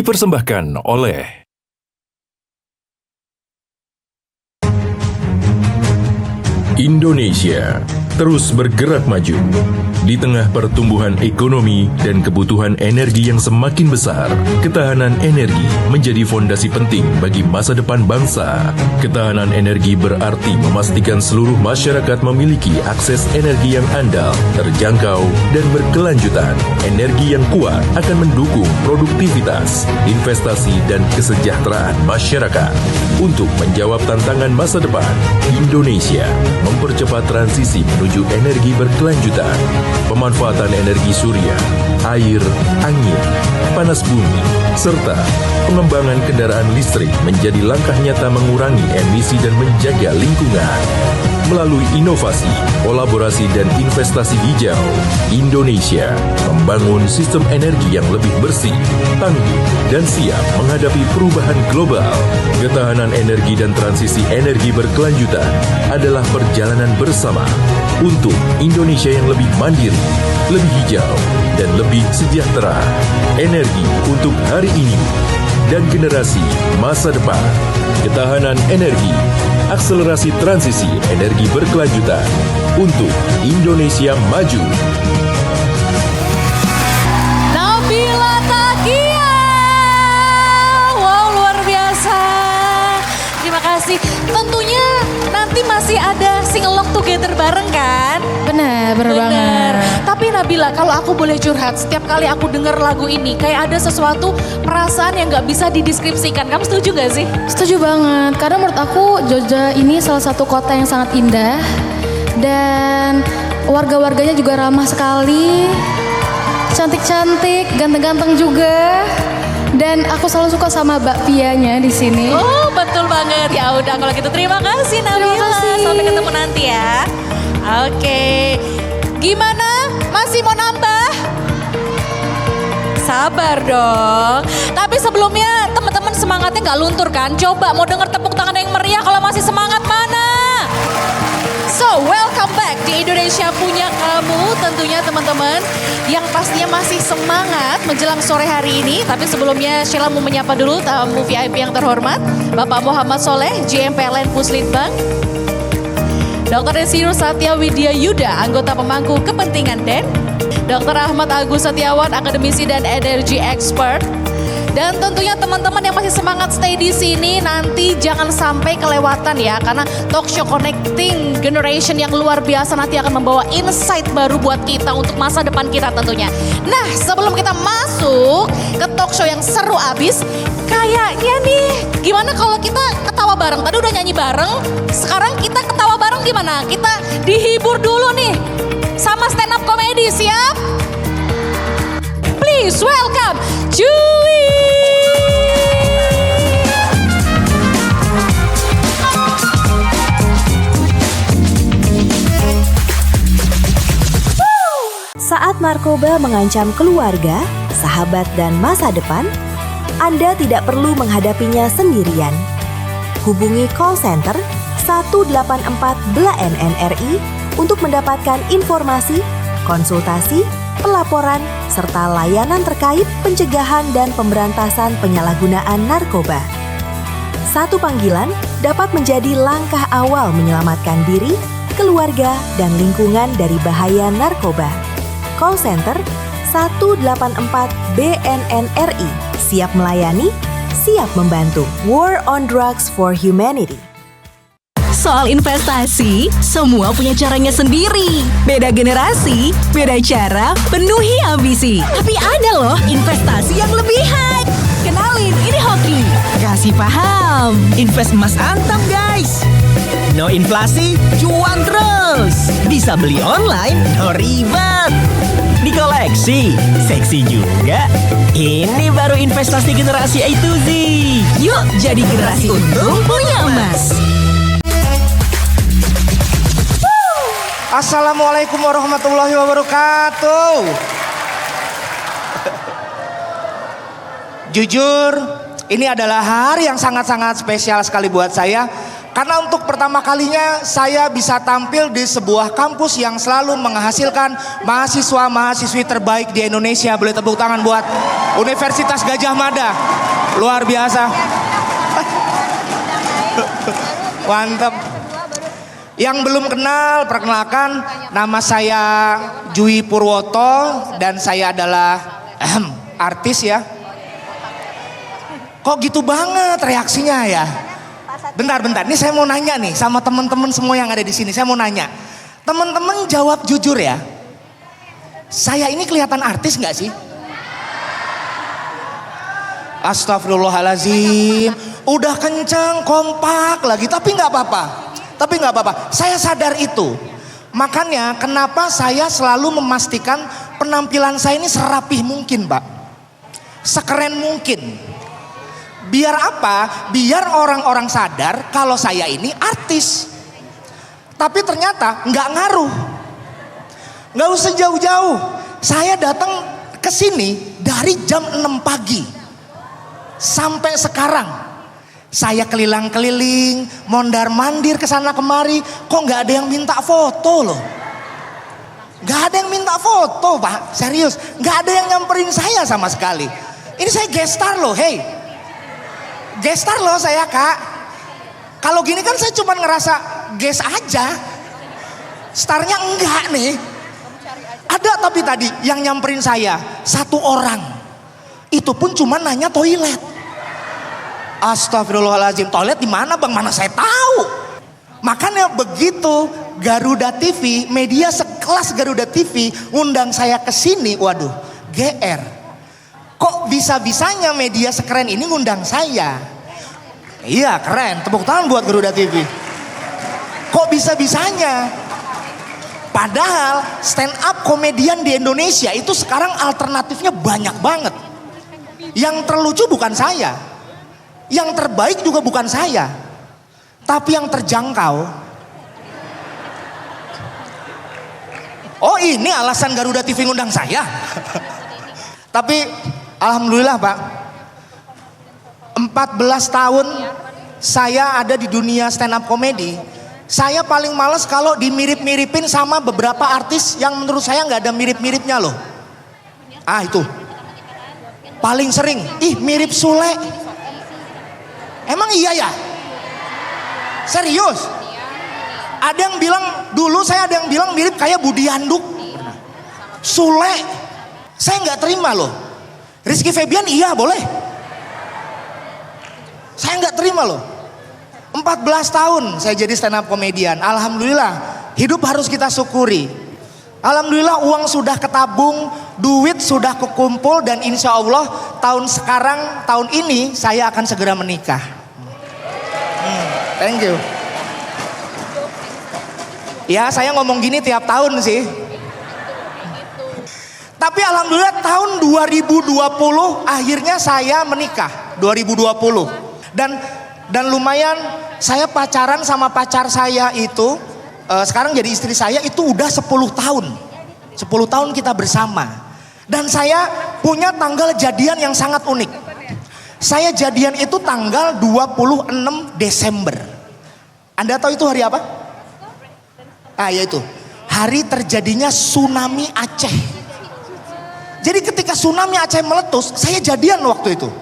dipersembahkan oleh Indonesia terus bergerak maju. Di tengah pertumbuhan ekonomi dan kebutuhan energi yang semakin besar, ketahanan energi menjadi fondasi penting bagi masa depan bangsa. Ketahanan energi berarti memastikan seluruh masyarakat memiliki akses energi yang andal, terjangkau, dan berkelanjutan. Energi yang kuat akan mendukung produktivitas, investasi, dan kesejahteraan masyarakat. Untuk menjawab tantangan masa depan, Indonesia mempercepat transisi menuju energi berkelanjutan. Pemanfaatan energi surya, air, angin, panas bumi, serta pengembangan kendaraan listrik menjadi langkah nyata mengurangi emisi dan menjaga lingkungan. Melalui inovasi, kolaborasi, dan investasi hijau, Indonesia membangun sistem energi yang lebih bersih, tangguh, dan siap menghadapi perubahan global. Ketahanan energi dan transisi energi berkelanjutan adalah perjalanan bersama untuk Indonesia yang lebih mandiri, lebih hijau, dan lebih sejahtera. Energi untuk hari ini dan generasi masa depan. Ketahanan energi, akselerasi transisi energi berkelanjutan untuk Indonesia maju. Nabila Takia, wow luar biasa. Terima kasih. Tentunya nanti masih ada singelong together bareng kan? Bener banget. Tapi Nabila, kalau aku boleh curhat, setiap kali aku dengar lagu ini kayak ada sesuatu perasaan yang gak bisa dideskripsikan. Kamu setuju gak sih? Setuju banget, karena menurut aku Jogja ini salah satu kota yang sangat indah. Dan warga-warganya juga ramah sekali. Cantik-cantik, ganteng-ganteng juga. Dan aku selalu suka sama bakpianya di sini. Oh betul banget. Ya udah kalau gitu terima kasih Nabila. Terima kasih. Sampai ketemu nanti ya. Oke. Gimana? Masih mau nambah? Sabar dong. Tapi sebelumnya teman-teman semangatnya nggak luntur kan? Coba mau denger tepuk tangan yang meriah kalau masih semangat mana? So, welcome back di Indonesia Punya Kamu. Tentunya teman-teman yang pastinya masih semangat menjelang sore hari ini. Tapi sebelumnya Sheila mau menyapa dulu tamu VIP yang terhormat. Bapak Muhammad Soleh, GM PLN Puslitbang. Dr. Desiro Satya Widya Yuda, anggota pemangku kepentingan DEN. Dr. Ahmad Agus Setiawan, akademisi dan energy expert. Dan tentunya teman-teman yang masih semangat stay di sini nanti jangan sampai kelewatan ya, karena talk show connecting generation yang luar biasa nanti akan membawa insight baru buat kita untuk masa depan kita tentunya. Nah, sebelum kita masuk ke talk show yang seru abis, kayaknya nih gimana kalau kita ketawa bareng? Tadi udah nyanyi bareng, sekarang kita ketawa bareng gimana? Kita dihibur dulu nih sama stand up comedy, siap? Please welcome Cuy. Saat narkoba mengancam keluarga, sahabat, dan masa depan, Anda tidak perlu menghadapinya sendirian. Hubungi call center 184 BLA NNRI untuk mendapatkan informasi, konsultasi, pelaporan, serta layanan terkait pencegahan dan pemberantasan penyalahgunaan narkoba. Satu panggilan dapat menjadi langkah awal menyelamatkan diri, keluarga, dan lingkungan dari bahaya narkoba. Call Center 184 BNNRI, siap melayani, siap membantu. War on Drugs for Humanity. Soal investasi, semua punya caranya sendiri. Beda generasi, beda cara, penuhi ambisi. Tapi ada loh investasi yang lebih high. Kenalin, ini Hoki. Kasih paham. Invest emas antam guys. No inflasi, cuan terus. Bisa beli online, no ribet. Di koleksi, seksi juga. Ini baru investasi generasi A to Z. Yuk jadi generasi untung punya emas. Assalamualaikum warahmatullahi wabarakatuh. Jujur, ini adalah hari yang sangat-sangat spesial sekali buat saya. Karena untuk pertama kalinya saya bisa tampil di sebuah kampus yang selalu menghasilkan mahasiswa-mahasiswi terbaik di Indonesia. Boleh tepuk tangan buat Universitas Gadjah Mada. Luar biasa. Mantap. Yang belum kenal, perkenalkan, nama saya Jui Purwoto dan saya adalah artis ya. Kok gitu banget reaksinya ya? Bentar, ini saya mau nanya nih sama teman-teman semua yang ada di sini. Saya mau nanya, teman-teman jawab jujur ya. Saya ini kelihatan artis nggak sih? Astagfirullahaladzim, udah kenceng, kompak lagi, tapi nggak apa-apa. Saya sadar itu. Makanya kenapa saya selalu memastikan penampilan saya ini serapih mungkin, Pak. Sekeren mungkin. Biar apa? Biar orang-orang sadar kalau saya ini artis. Tapi ternyata nggak ngaruh. Nggak usah jauh-jauh. Saya datang ke sini dari jam 6 pagi. Sampai sekarang. Saya keliling-keliling, mondar-mandir ke sana kemari, kok nggak ada yang minta foto loh. Nggak ada yang minta foto, Pak, serius. Nggak ada yang nyamperin saya sama sekali. Ini saya guest star loh, hey. Guest star loh saya, Kak. Kalau gini kan saya cuma ngerasa guest aja. Starnya enggak nih. Ada tapi tadi yang nyamperin saya, satu orang. Itu pun cuma nanya toilet. Astagfirullahaladzim, toilet di mana bang? Mana saya tahu. Makanya begitu Garuda TV, media sekelas Garuda TV undang saya ke sini, waduh, GR. Kok bisa-bisanya media sekeren ini ngundang saya? Iya keren, tepuk tangan buat Garuda TV. Kok bisa-bisanya? Padahal stand up komedian di Indonesia itu sekarang alternatifnya banyak banget. Yang terlucu bukan saya. Yang terbaik juga bukan saya, tapi yang terjangkau. Oh ini alasan Garuda TV ngundang saya. Tapi alhamdulillah Pak, 14 tahun saya ada di dunia stand up komedi. Saya paling males kalau dimirip-miripin sama beberapa artis yang menurut saya nggak ada mirip-miripnya loh. Ah itu, paling sering, ih mirip Sule. Emang iya ya? Serius? Ada yang bilang, dulu saya ada yang bilang mirip kayak Budi Handuk. Sule, saya nggak terima loh. Rizky Febian iya boleh. Saya nggak terima loh. 14 tahun saya jadi stand up komedian. Alhamdulillah, hidup harus kita syukuri. Alhamdulillah uang sudah ketabung, duit sudah kekumpul dan insya Allah tahun ini saya akan segera menikah. Thank you. Ya saya ngomong gini tiap tahun sih. Tapi alhamdulillah tahun 2020 akhirnya saya menikah. 2020. Dan lumayan saya pacaran sama pacar saya itu. Sekarang jadi istri saya itu udah 10 tahun. 10 tahun kita bersama. Dan saya punya tanggal jadian yang sangat unik. Saya jadian itu tanggal 26 Desember. Anda tahu itu hari apa? Ah yaitu hari terjadinya tsunami Aceh. Jadi ketika tsunami Aceh meletus, saya jadian waktu itu.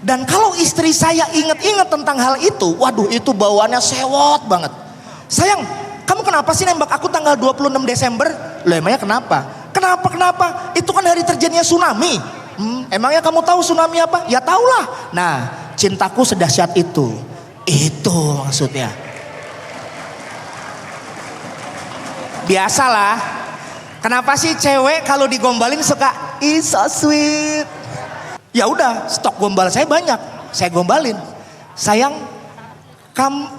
Dan kalau istri saya ingat-ingat tentang hal itu, waduh itu bawaannya sewot banget. Sayang, kamu kenapa sih nembak aku tanggal 26 Desember? Loh emangnya kenapa? Kenapa? Itu kan hari terjadinya tsunami. Emangnya kamu tahu tsunami apa? Ya tahulah. Nah, cintaku sedahsyat itu. Itu maksudnya. Biasalah. Kenapa sih cewek kalau digombalin suka so sweet? Ya udah, stok gombal saya banyak. Saya gombalin. Sayang,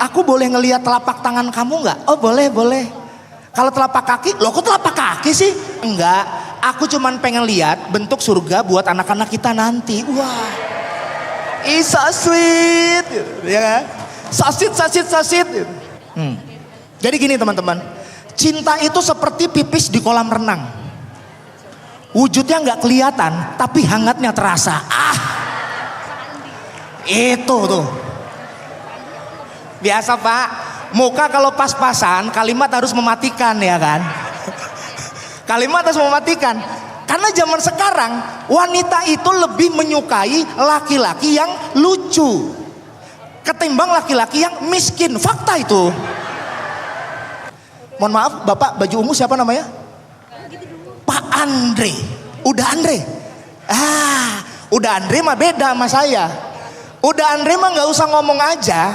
aku boleh ngelihat telapak tangan kamu nggak? Oh boleh. Kalau telapak kaki, loh kok telapak kaki sih? Enggak. Aku cuman pengen lihat bentuk surga buat anak-anak kita nanti. Wah, so sweet, ya kan? So sweet. Jadi gini teman-teman, cinta itu seperti pipis di kolam renang. Wujudnya nggak kelihatan, tapi hangatnya terasa. Itu tuh. Biasa Pak, muka kalau pas-pasan kalimat harus mematikan ya kan. Kalimat harus mematikan. Karena zaman sekarang wanita itu lebih menyukai laki-laki yang lucu ketimbang laki-laki yang miskin. Fakta itu. Mohon maaf Bapak, baju ungu siapa namanya? Pak Andre. Udah Andre. Udah Andre mah beda sama saya. Udah Andre mah gak usah ngomong aja.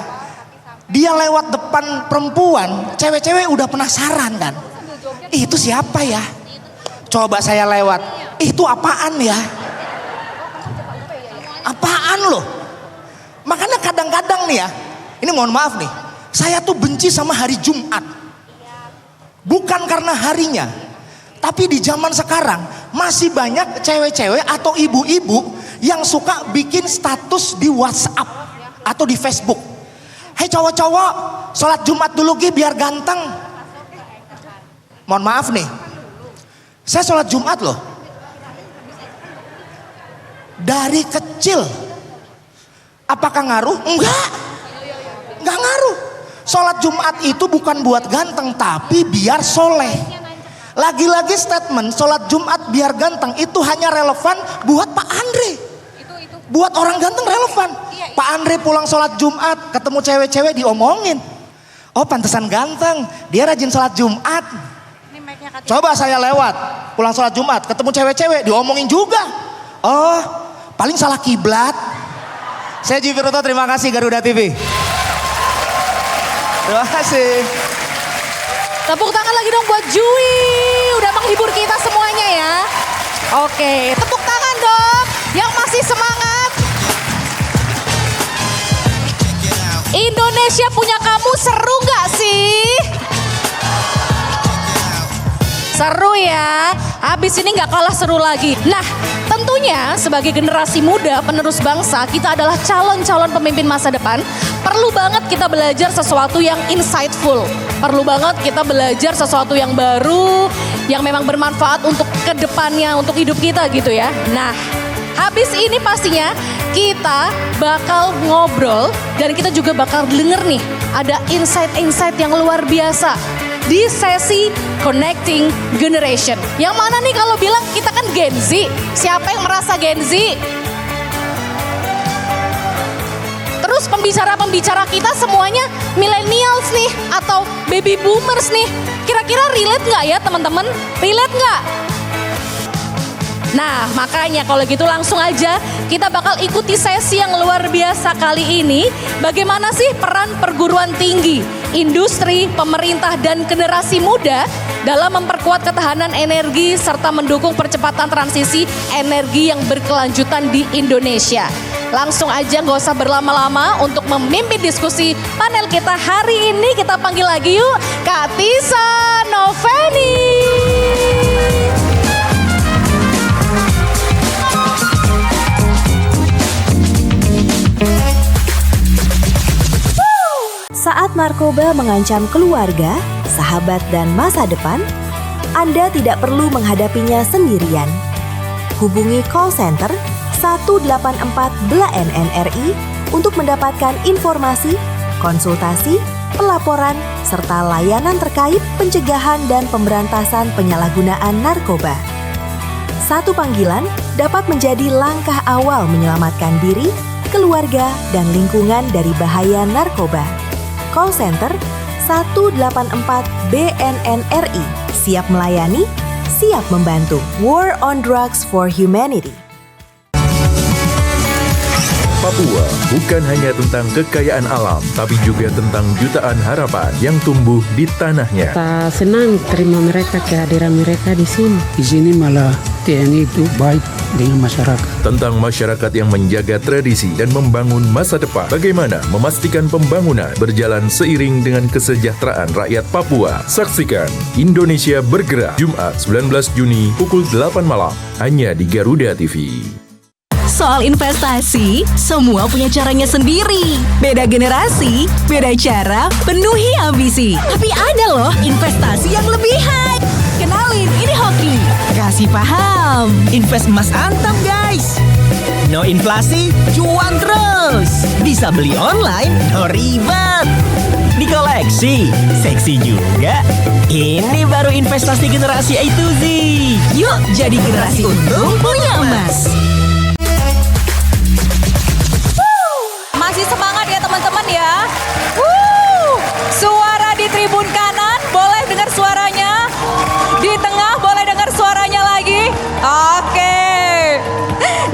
Dia lewat depan perempuan, cewek-cewek udah penasaran kan. Itu siapa ya? Coba saya lewat, itu apaan ya? Apaan loh? Makanya kadang-kadang nih ya, ini mohon maaf nih, saya tuh benci sama hari Jumat. Bukan karena harinya, tapi di zaman sekarang masih banyak cewek-cewek atau ibu-ibu yang suka bikin status di WhatsApp atau di Facebook. Hei cowok-cowok, sholat Jumat dulu Gi biar ganteng. Mohon maaf nih, saya sholat Jumat loh. Dari kecil. Apakah ngaruh? Enggak. Enggak ngaruh. Sholat Jumat itu bukan buat ganteng, tapi biar soleh. Lagi-lagi statement sholat Jumat biar ganteng itu hanya relevan buat Pak Andre. Buat orang ganteng relevan. Pak Andre pulang sholat Jumat, ketemu cewek-cewek diomongin. Oh pantesan ganteng, dia rajin sholat Jumat. Coba saya lewat, pulang sholat Jumat, ketemu cewek-cewek diomongin juga. Oh paling salah kiblat. Saya Jui Viruto, terima kasih Garuda TV. Terima kasih. Tepuk tangan lagi dong buat Jui. Udah menghibur kita semuanya ya. Oke, tepuk tangan dong yang masih semangat. Indonesia punya kamu seru gak sih? Seru ya, habis ini gak kalah seru lagi. Nah tentunya sebagai generasi muda penerus bangsa, kita adalah calon-calon pemimpin masa depan. Perlu banget kita belajar sesuatu yang insightful. Perlu banget kita belajar sesuatu yang baru, yang memang bermanfaat untuk kedepannya, untuk hidup kita gitu ya. Nah habis ini pastinya kita bakal ngobrol dan kita juga bakal denger nih ada insight-insight yang luar biasa di sesi Connecting Generation. Yang mana nih kalau bilang kita kan Gen Z, siapa yang merasa Gen Z? Terus pembicara-pembicara kita semuanya millennials nih atau baby boomers nih. Kira-kira relate nggak ya teman-teman? Relate nggak? Nah makanya kalau gitu langsung aja kita bakal ikuti sesi yang luar biasa kali ini. Bagaimana sih peran perguruan tinggi, industri, pemerintah dan generasi muda dalam memperkuat ketahanan energi serta mendukung percepatan transisi energi yang berkelanjutan di Indonesia. Langsung aja gak usah berlama-lama untuk memimpin diskusi panel kita hari ini. Kita panggil lagi yuk Kak Tisa Noveni. Saat narkoba mengancam keluarga, sahabat dan masa depan, Anda tidak perlu menghadapinya sendirian. Hubungi call center 184 BLA NRI untuk mendapatkan informasi, konsultasi, pelaporan, serta layanan terkait pencegahan dan pemberantasan penyalahgunaan narkoba. Satu panggilan dapat menjadi langkah awal menyelamatkan diri, keluarga, dan lingkungan dari bahaya narkoba. Call Center 184 BNNRI, siap melayani, siap membantu. War on Drugs for Humanity. Papua bukan hanya tentang kekayaan alam, tapi juga tentang jutaan harapan yang tumbuh di tanahnya. Kita senang terima mereka, kehadiran mereka di sini. Di sini malah TNI itu baik dengan masyarakat. Tentang masyarakat yang menjaga tradisi dan membangun masa depan. Bagaimana memastikan pembangunan berjalan seiring dengan kesejahteraan rakyat Papua. Saksikan Indonesia Bergerak, Jumat 19 Juni pukul 8 malam, hanya di Garuda TV. Soal investasi, semua punya caranya sendiri. Beda generasi, beda cara, penuhi ambisi. Tapi ada loh investasi yang lebih high. Kenalin, ini Hoki. Kasih paham. Invest emas antam guys. No inflasi, cuan terus. Bisa beli online, no ribet. Di koleksi, seksi juga. Ini baru investasi generasi A to Z. Yuk jadi generasi untung punya emas. Masih semangat ya teman-teman ya. Suara di tribun kanan, boleh dengar suaranya? Di tengah, boleh dengar suaranya lagi? Oke.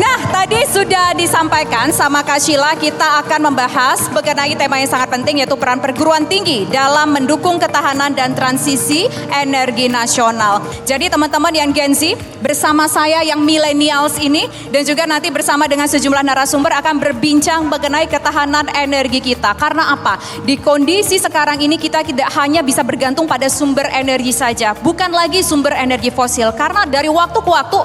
Nah, tadi sudah disampaikan sama Kak Sheila, kita akan membahas mengenai tema yang sangat penting, yaitu peran perguruan tinggi dalam mendukung ketahanan dan transisi energi nasional. Jadi teman-teman yang Gen Z, bersama saya yang millennials ini, dan juga nanti bersama dengan sejumlah narasumber akan berbincang mengenai ketahanan energi kita. Karena apa? Di kondisi sekarang ini kita tidak hanya bisa bergantung pada sumber energi saja, bukan lagi sumber energi fosil. Karena dari waktu ke waktu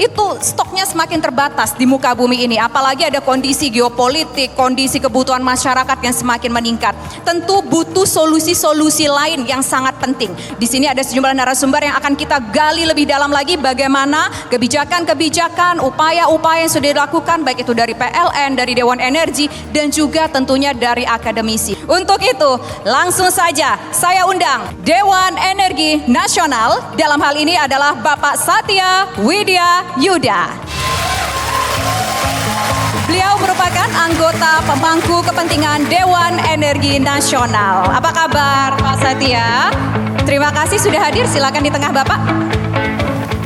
itu stoknya semakin terbatas di muka bumi ini. Apalagi ada kondisi geopolitik, kondisi kebutuhan masyarakat yang semakin meningkat. Tentu butuh solusi-solusi lain yang sangat penting. Di sini ada sejumlah narasumber yang akan kita gali lebih dalam lagi bagaimana kebijakan-kebijakan, upaya-upaya yang sudah dilakukan, baik itu dari PLN, dari Dewan Energi, dan juga tentunya dari akademisi. Untuk itu, langsung saja saya undang Dewan Energi Nasional. Dalam hal ini adalah Bapak Satya Widya Yuda. Beliau merupakan anggota pemangku kepentingan Dewan Energi Nasional. Apa kabar Pak Satya? Terima kasih sudah hadir, silakan di tengah Bapak.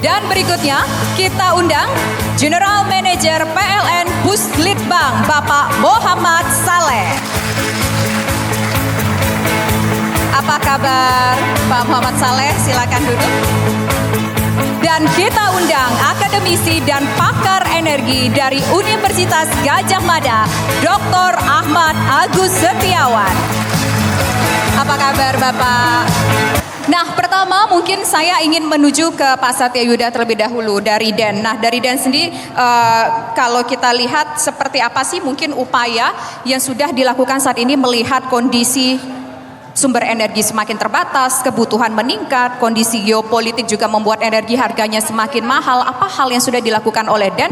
Dan berikutnya kita undang General Manager PLN Puslitbang Bapak Muhammad Saleh. Apa kabar Pak Muhammad Saleh? Silakan duduk. Dan kita undang akademisi dan pakar energi dari Universitas Gadjah Mada, Dr. Ahmad Agus Setiawan. Apa kabar Bapak? Nah, pertama mungkin saya ingin menuju ke Pak Satya Yuda terlebih dahulu dari DEN. Nah, dari DEN sendiri kalau kita lihat seperti apa sih mungkin upaya yang sudah dilakukan saat ini melihat kondisi sumber energi semakin terbatas, kebutuhan meningkat, kondisi geopolitik juga membuat energi harganya semakin mahal. Apa hal yang sudah dilakukan oleh DEN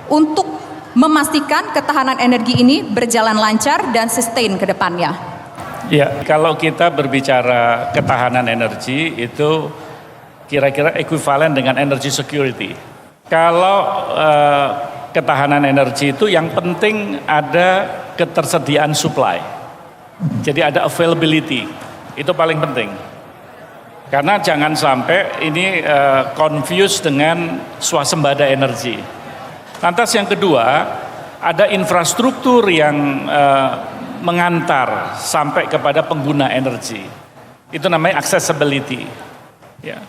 untuk memastikan ketahanan energi ini berjalan lancar dan sustain ke depannya? Ya, kalau kita berbicara ketahanan energi itu kira-kira ekuivalen dengan energy security. Kalau ketahanan energi itu yang penting ada ketersediaan supply. Jadi ada availability, itu paling penting. Karena jangan sampai ini confuse dengan swasembada energi. Lantas yang kedua, ada infrastruktur yang mengantar sampai kepada pengguna energi. Itu namanya accessibility. Ya.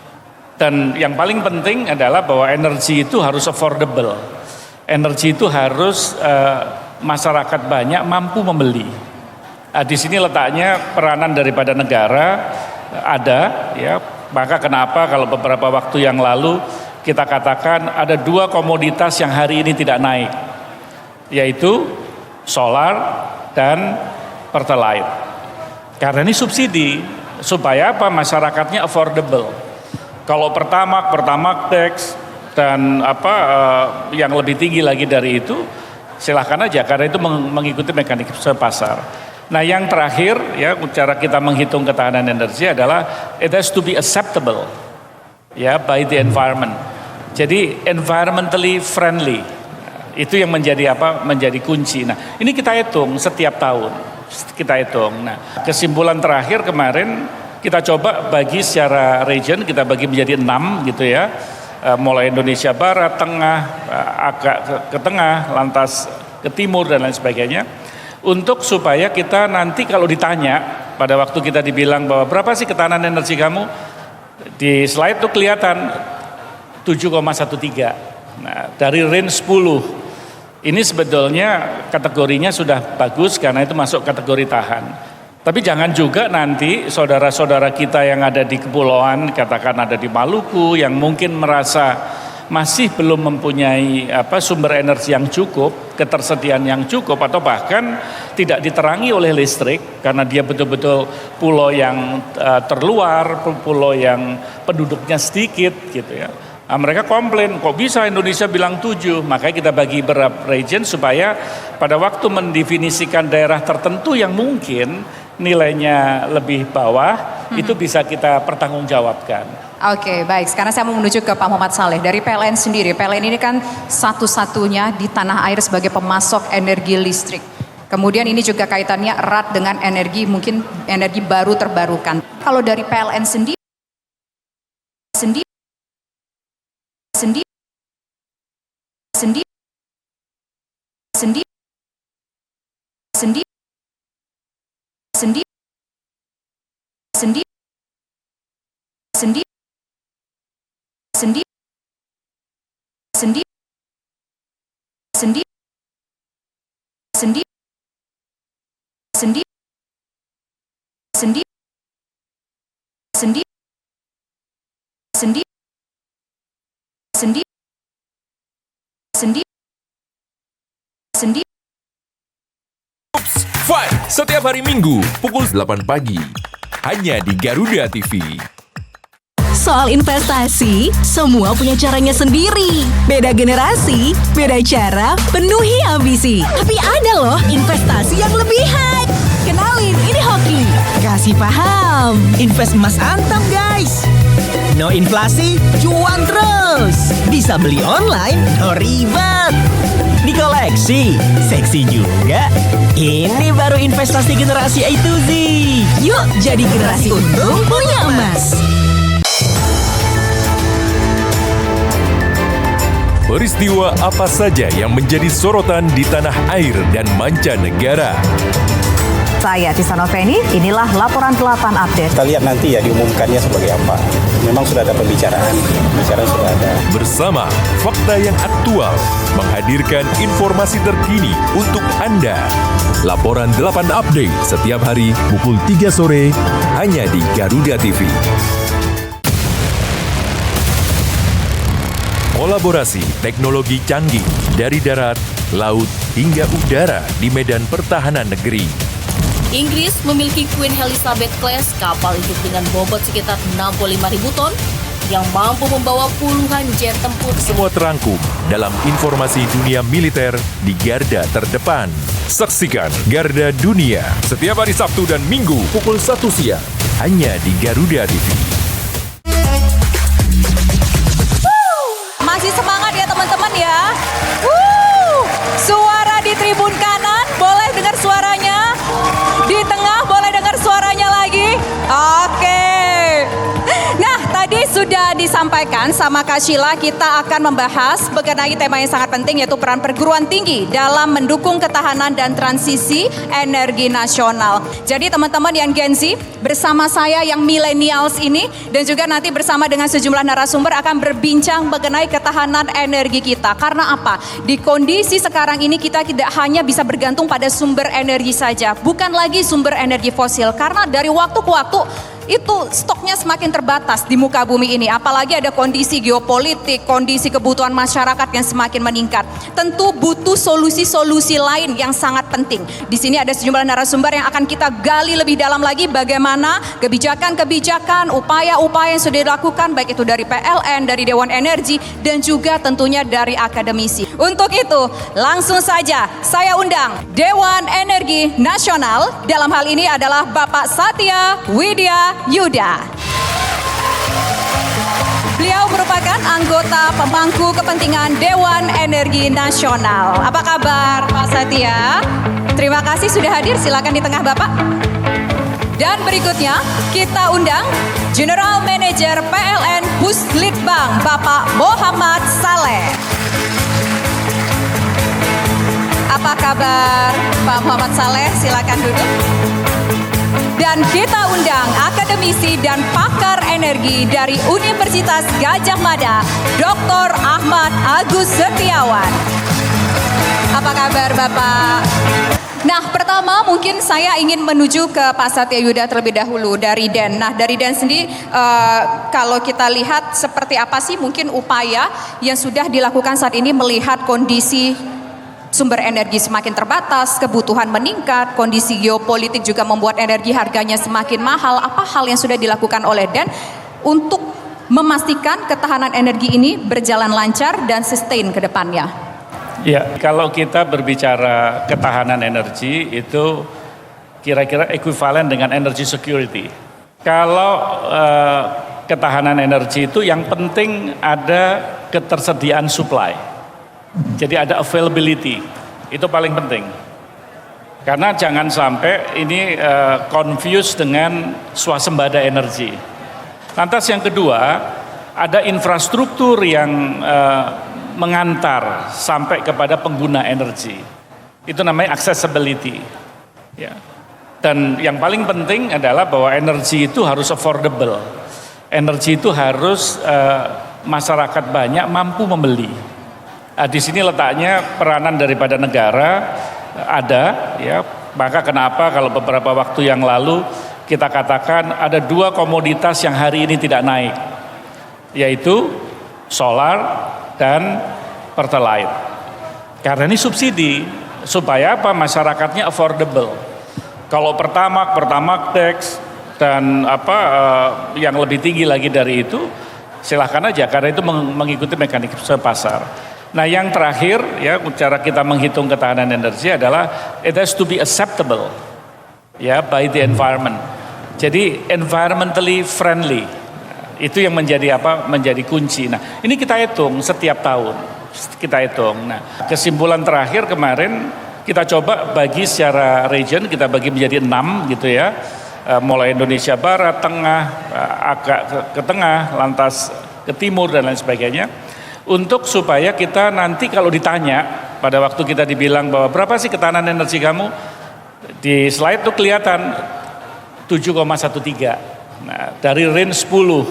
Dan yang paling penting adalah bahwa energi itu harus affordable. Energi itu harus masyarakat banyak mampu membeli. Nah, di sini letaknya peranan daripada negara ada, ya. Maka kenapa kalau beberapa waktu yang lalu kita katakan ada dua komoditas yang hari ini tidak naik, yaitu solar dan pertalite. Karena ini subsidi supaya apa? Masyarakatnya affordable. Kalau pertamax tax dan yang lebih tinggi lagi dari itu, silahkan aja karena itu mengikuti mekanisme pasar. Nah, yang terakhir ya, cara kita menghitung ketahanan energi adalah it has to be acceptable ya by the environment. Jadi environmentally friendly. Itu yang menjadi menjadi kunci. Nah, ini kita hitung setiap tahun. Kita hitung. Nah, kesimpulan terakhir kemarin kita coba bagi secara region, kita bagi menjadi 6 gitu ya. Mulai Indonesia Barat, Tengah, agak ke tengah, lantas ke timur dan lain sebagainya. Untuk supaya kita nanti kalau ditanya pada waktu kita dibilang bahwa berapa sih ketahanan energi kamu, di slide itu kelihatan 7,13. Nah, dari range 10 ini sebetulnya kategorinya sudah bagus karena itu masuk kategori tahan. Tapi jangan juga nanti saudara-saudara kita yang ada di kepulauan, katakan ada di Maluku, yang mungkin merasa masih belum mempunyai sumber energi yang cukup, ketersediaan yang cukup, atau bahkan tidak diterangi oleh listrik karena dia betul-betul pulau yang terluar, pulau yang penduduknya sedikit gitu ya. Nah, mereka komplain, kok bisa Indonesia bilang 7? Makanya kita bagi beberapa region supaya pada waktu mendefinisikan daerah tertentu yang mungkin nilainya lebih bawah, itu bisa kita pertanggungjawabkan. Oke, baik. Sekarang saya mau menuju ke Pak Muhammad Saleh. Dari PLN sendiri, PLN ini kan satu-satunya di tanah air sebagai pemasok energi listrik. Kemudian ini juga kaitannya erat dengan energi, mungkin energi baru terbarukan. Kalau dari PLN sendiri, Fight setiap hari Minggu pukul 8 pagi. Hanya di Garuda TV. Soal investasi, semua punya caranya sendiri. Beda generasi, beda cara, penuhi ambisi. Tapi ada loh investasi yang lebih hype. Kenalin, ini Hoki. Kasih paham. Invest emas antam guys. No inflasi, cuan terus. Bisa beli online, no ribet. Di koleksi, seksi juga. Ini baru investasi generasi A to Z. Yuk jadi generasi untung punya emas. Peristiwa apa saja yang menjadi sorotan di tanah air dan mancanegara? Saya Tisano Feni, inilah laporan 8 update. Kita lihat nanti ya diumumkannya sebagai apa. Memang sudah ada pembicaraan sudah ada. Bersama fakta yang aktual, menghadirkan informasi terkini untuk Anda. Laporan 8 update setiap hari pukul 3 sore, hanya di Garuda TV. Kolaborasi teknologi canggih dari darat, laut, hingga udara di medan pertahanan negeri. Inggris memiliki Queen Elizabeth Class, kapal hidup dengan bobot sekitar 65.000 ton yang mampu membawa puluhan jet tempur. Semua terangkum dalam informasi dunia militer di garda terdepan. Saksikan Garda Dunia setiap hari Sabtu dan Minggu pukul 1 siang hanya di Garuda TV. Masih semangat ya teman-teman ya. Suara di tribun kanan, boleh dengar suaranya? Di tengah boleh dengar suaranya lagi? Oke. Nah, tadi sudah disampaikan sama Kak Sheila, kita akan membahas mengenai tema yang sangat penting, yaitu peran perguruan tinggi dalam mendukung ketahanan dan transisi energi nasional. Jadi teman-teman yang Gen Z, bersama saya yang millennials ini, dan juga nanti bersama dengan sejumlah narasumber akan berbincang mengenai ketahanan energi kita. Karena apa? Di kondisi sekarang ini kita tidak hanya bisa bergantung pada sumber energi saja, bukan lagi sumber energi fosil, karena dari waktu ke waktu itu stoknya semakin terbatas di muka bumi ini. Apalagi ada kondisi geopolitik, kondisi kebutuhan masyarakat yang semakin meningkat. Tentu butuh solusi-solusi lain yang sangat penting. Di sini ada sejumlah narasumber yang akan kita gali lebih dalam lagi bagaimana kebijakan-kebijakan, upaya-upaya yang sudah dilakukan, baik itu dari PLN, dari Dewan Energi, dan juga tentunya dari akademisi. Untuk itu, langsung saja saya undang Dewan Energi Nasional. Dalam hal ini adalah Bapak Satya Widya Yuda. Beliau merupakan anggota pemangku kepentingan Dewan Energi Nasional. Apa kabar Pak Satya? Terima kasih sudah hadir, silakan di tengah Bapak. Dan berikutnya kita undang General Manager PLN Puslitbang Bapak Muhammad Saleh. Apa kabar Pak Muhammad Saleh? Silakan duduk. Dan kita undang akademisi dan pakar energi dari Universitas Gadjah Mada, Dr. Ahmad Agus Setiawan. Apa kabar Bapak? Nah, pertama mungkin saya ingin menuju ke Pak Satya Yuda terlebih dahulu dari DEN. Nah, dari DEN sendiri kalau kita lihat seperti apa sih mungkin upaya yang sudah dilakukan saat ini melihat kondisi sumber energi semakin terbatas, kebutuhan meningkat, kondisi geopolitik juga membuat energi harganya semakin mahal. Apa hal yang sudah dilakukan oleh DEN untuk memastikan ketahanan energi ini berjalan lancar dan sustain ke depannya? Ya, kalau kita berbicara ketahanan energi itu kira-kira ekuivalen dengan energy security. Kalau ketahanan energi itu yang penting ada ketersediaan supply. Jadi ada availability, itu paling penting. Karena jangan sampai ini confuse dengan swasembada energi. Lantas yang kedua, ada infrastruktur yang mengantar sampai kepada pengguna energi. Itu namanya accessibility. Ya. Dan yang paling penting adalah bahwa energi itu harus affordable. Energi itu harus masyarakat banyak mampu membeli. Nah, di sini letaknya peranan daripada negara ada, ya. Maka kenapa kalau beberapa waktu yang lalu kita katakan ada dua komoditas yang hari ini tidak naik, yaitu solar dan pertalite. Karena ini subsidi supaya apa? Masyarakatnya affordable. Kalau pertamax tax dan yang lebih tinggi lagi dari itu, silahkan aja karena itu mengikuti mekanisme pasar. Nah, yang terakhir ya cara kita menghitung ketahanan energi adalah it has to be acceptable ya by the environment. Jadi environmentally friendly. Itu yang menjadi menjadi kunci. Nah, ini kita hitung setiap tahun. Kita hitung. Nah, kesimpulan terakhir kemarin kita coba bagi secara region, kita bagi menjadi 6 gitu ya. Mulai Indonesia Barat, Tengah, agak ke tengah, lantas ke timur dan lain sebagainya. Untuk supaya kita nanti kalau ditanya pada waktu kita dibilang bahwa berapa sih ketahanan energi kamu, di slide itu kelihatan 7,13. Nah, dari range 10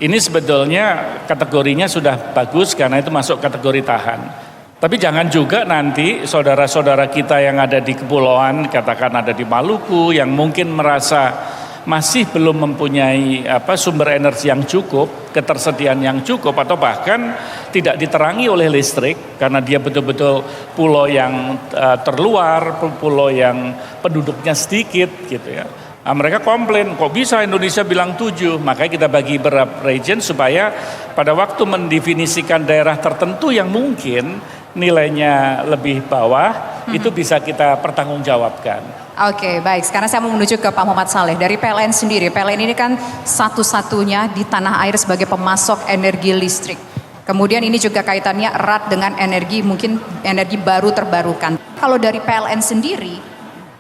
ini sebetulnya kategorinya sudah bagus karena itu masuk kategori tahan. Tapi jangan juga nanti saudara-saudara kita yang ada di kepulauan, katakan ada di Maluku, yang mungkin merasa masih belum mempunyai sumber energi yang cukup, ketersediaan yang cukup, atau bahkan tidak diterangi oleh listrik karena dia betul-betul pulau yang terluar, pulau yang penduduknya sedikit gitu ya. Nah, mereka komplain, kok bisa Indonesia bilang 7, makanya kita bagi beberapa region supaya pada waktu mendefinisikan daerah tertentu yang mungkin nilainya lebih bawah, itu bisa kita pertanggungjawabkan. Oke, baik. Sekarang saya mau menuju ke Pak Muhammad Saleh. Dari PLN sendiri, PLN ini kan satu-satunya di tanah air sebagai pemasok energi listrik. Kemudian ini juga kaitannya erat dengan energi, mungkin energi baru terbarukan. Kalau dari PLN sendiri,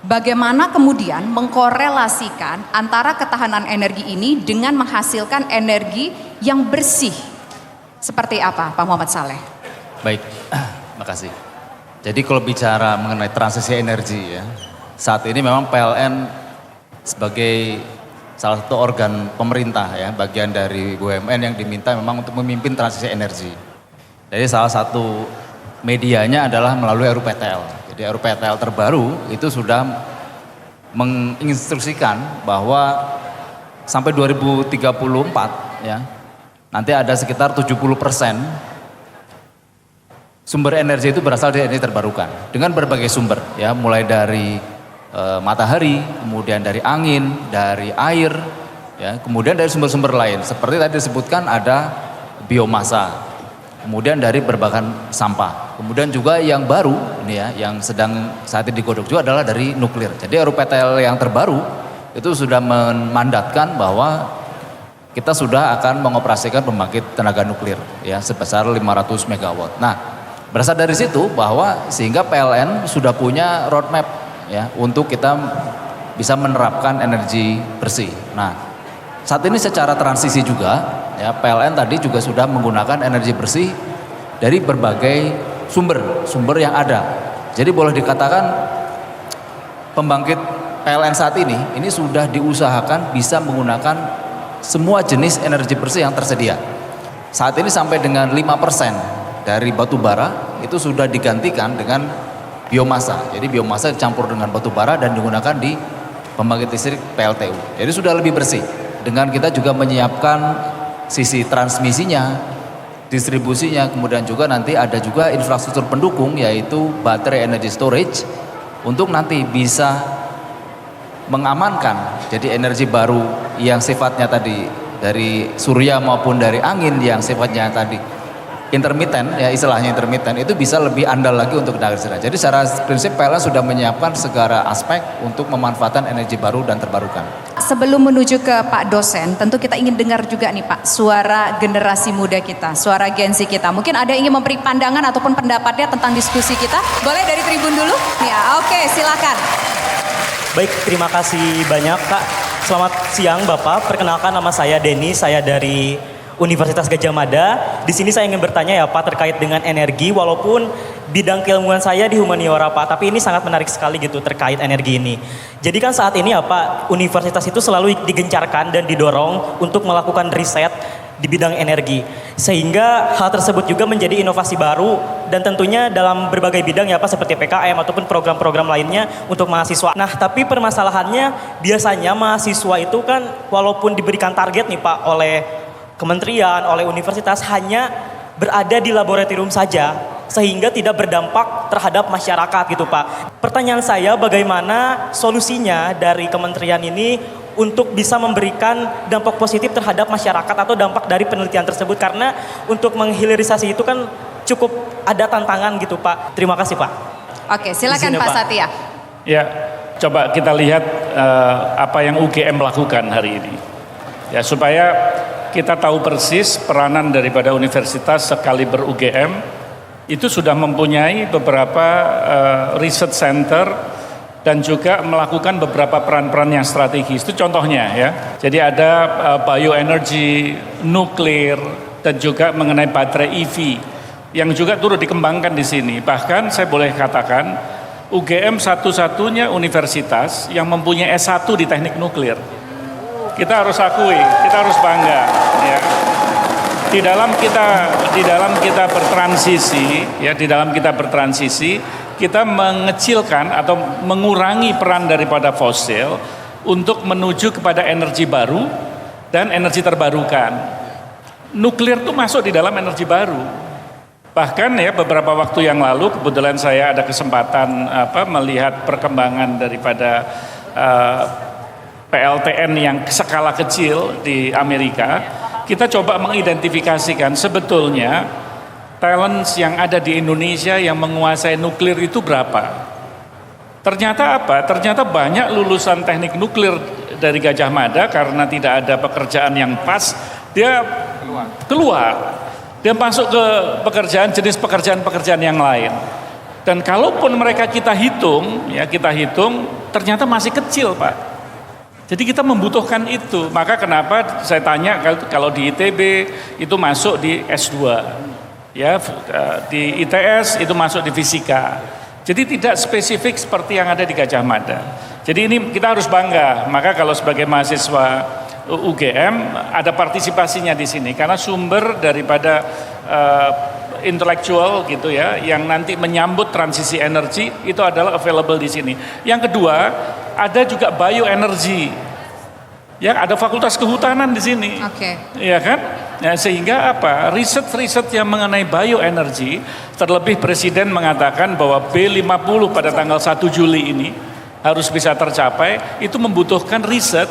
bagaimana kemudian mengkorelasikan antara ketahanan energi ini dengan menghasilkan energi yang bersih? Seperti apa, Pak Muhammad Saleh? Baik, makasih. Jadi kalau bicara mengenai transisi energi ya, saat ini memang PLN sebagai salah satu organ pemerintah ya, bagian dari BUMN yang diminta memang untuk memimpin transisi energi. Jadi salah satu medianya adalah melalui RUPTL. Jadi RUPTL terbaru itu sudah menginstruksikan bahwa sampai 2034 ya, nanti ada sekitar 70% sumber energi itu berasal dari energi terbarukan dengan berbagai sumber ya, mulai dari matahari, kemudian dari angin, dari air, ya, kemudian dari sumber-sumber lain. Seperti tadi disebutkan ada biomasa, kemudian dari berbagai sampah. Kemudian juga yang baru ini ya, yang sedang saat ini digodok juga adalah dari nuklir. Jadi RUPTL yang terbaru itu sudah memandatkan bahwa kita sudah akan mengoperasikan pembangkit tenaga nuklir ya sebesar 500 MW. Nah, berasal dari situ bahwa sehingga PLN sudah punya roadmap ya untuk kita bisa menerapkan energi bersih. Nah, saat ini secara transisi juga ya PLN tadi juga sudah menggunakan energi bersih dari berbagai sumber yang ada. Jadi boleh dikatakan pembangkit PLN saat ini sudah diusahakan bisa menggunakan semua jenis energi bersih yang tersedia. Saat ini sampai dengan 5% dari batu bara itu sudah digantikan dengan biomasa. Jadi biomasa dicampur dengan batu bara dan digunakan di pembangkit listrik PLTU. Jadi sudah lebih bersih. Dengan kita juga menyiapkan sisi transmisinya, distribusinya, kemudian juga nanti ada juga infrastruktur pendukung yaitu baterai energy storage untuk nanti bisa mengamankan jadi energi baru yang sifatnya tadi dari surya maupun dari angin yang sifatnya tadi intermiten, ya istilahnya intermiten, itu bisa lebih andal lagi untuk tenaga listrik. Jadi secara prinsip PLN sudah menyiapkan segala aspek untuk memanfaatkan energi baru dan terbarukan. Sebelum menuju ke Pak dosen, tentu kita ingin dengar juga nih Pak, suara generasi muda kita, suara Gen Z kita. Mungkin ada yang ingin memberi pandangan ataupun pendapatnya tentang diskusi kita. Boleh dari tribun dulu? Ya, oke, silakan. Baik, terima kasih banyak Kak. Selamat siang Bapak, perkenalkan nama saya Denny, saya dari Universitas Gadjah Mada. Di sini saya ingin bertanya ya Pak terkait dengan energi, walaupun bidang keilmuan saya di humaniora Pak, tapi ini sangat menarik sekali gitu terkait energi ini. Jadi kan saat ini ya Pak, universitas itu selalu digencarkan dan didorong untuk melakukan riset di bidang energi. Sehingga hal tersebut juga menjadi inovasi baru dan tentunya dalam berbagai bidang ya Pak, seperti PKM ataupun program-program lainnya untuk mahasiswa. Nah, tapi permasalahannya biasanya mahasiswa itu kan walaupun diberikan target nih Pak oleh kementerian, oleh universitas, hanya berada di laboratorium saja sehingga tidak berdampak terhadap masyarakat gitu Pak. Pertanyaan saya, bagaimana solusinya dari kementerian ini untuk bisa memberikan dampak positif terhadap masyarakat atau dampak dari penelitian tersebut, karena untuk menghilirisasi itu kan cukup ada tantangan gitu Pak. Terima kasih Pak. Oke, silakan Pak Satya. Ya, coba kita lihat apa yang UGM lakukan hari ini. Ya, supaya kita tahu persis peranan daripada universitas sekaliber UGM itu sudah mempunyai beberapa research center dan juga melakukan beberapa peran-peran yang strategis. Itu contohnya ya. Jadi ada bioenergy, nuklir, dan juga mengenai baterai EV yang juga turut dikembangkan di sini. Bahkan saya boleh katakan UGM satu-satunya universitas yang mempunyai S1 di teknik nuklir. Kita harus akui, kita harus bangga ya. Di dalam kita bertransisi ya, di dalam kita bertransisi, kita mengecilkan atau mengurangi peran daripada fosil untuk menuju kepada energi baru dan energi terbarukan. Nuklir itu masuk di dalam energi baru. Bahkan ya beberapa waktu yang lalu kebetulan saya ada kesempatan melihat perkembangan daripada PLTN yang skala kecil di Amerika. Kita coba mengidentifikasikan sebetulnya talent yang ada di Indonesia yang menguasai nuklir itu berapa. Ternyata apa? Ternyata banyak lulusan teknik nuklir dari Gadjah Mada karena tidak ada pekerjaan yang pas, dia keluar. Dia masuk ke jenis pekerjaan yang lain. Dan kalaupun mereka kita hitung, ternyata masih kecil Pak. Jadi kita membutuhkan itu. Maka kenapa saya tanya kalau di ITB itu masuk di S2, ya di ITS itu masuk di fisika. Jadi tidak spesifik seperti yang ada di Gadjah Mada. Jadi ini kita harus bangga. Maka kalau sebagai mahasiswa UGM ada partisipasinya di sini karena sumber daripada intelektual gitu ya yang nanti menyambut transisi energi itu adalah available di sini. Yang kedua, ada juga bioenergy. Ya, ada fakultas kehutanan di sini. Oke. Iya kan? Nah, sehingga apa? Riset-riset yang mengenai bioenergy, terlebih Presiden mengatakan bahwa B50 pada tanggal 1 Juli ini harus bisa tercapai, itu membutuhkan riset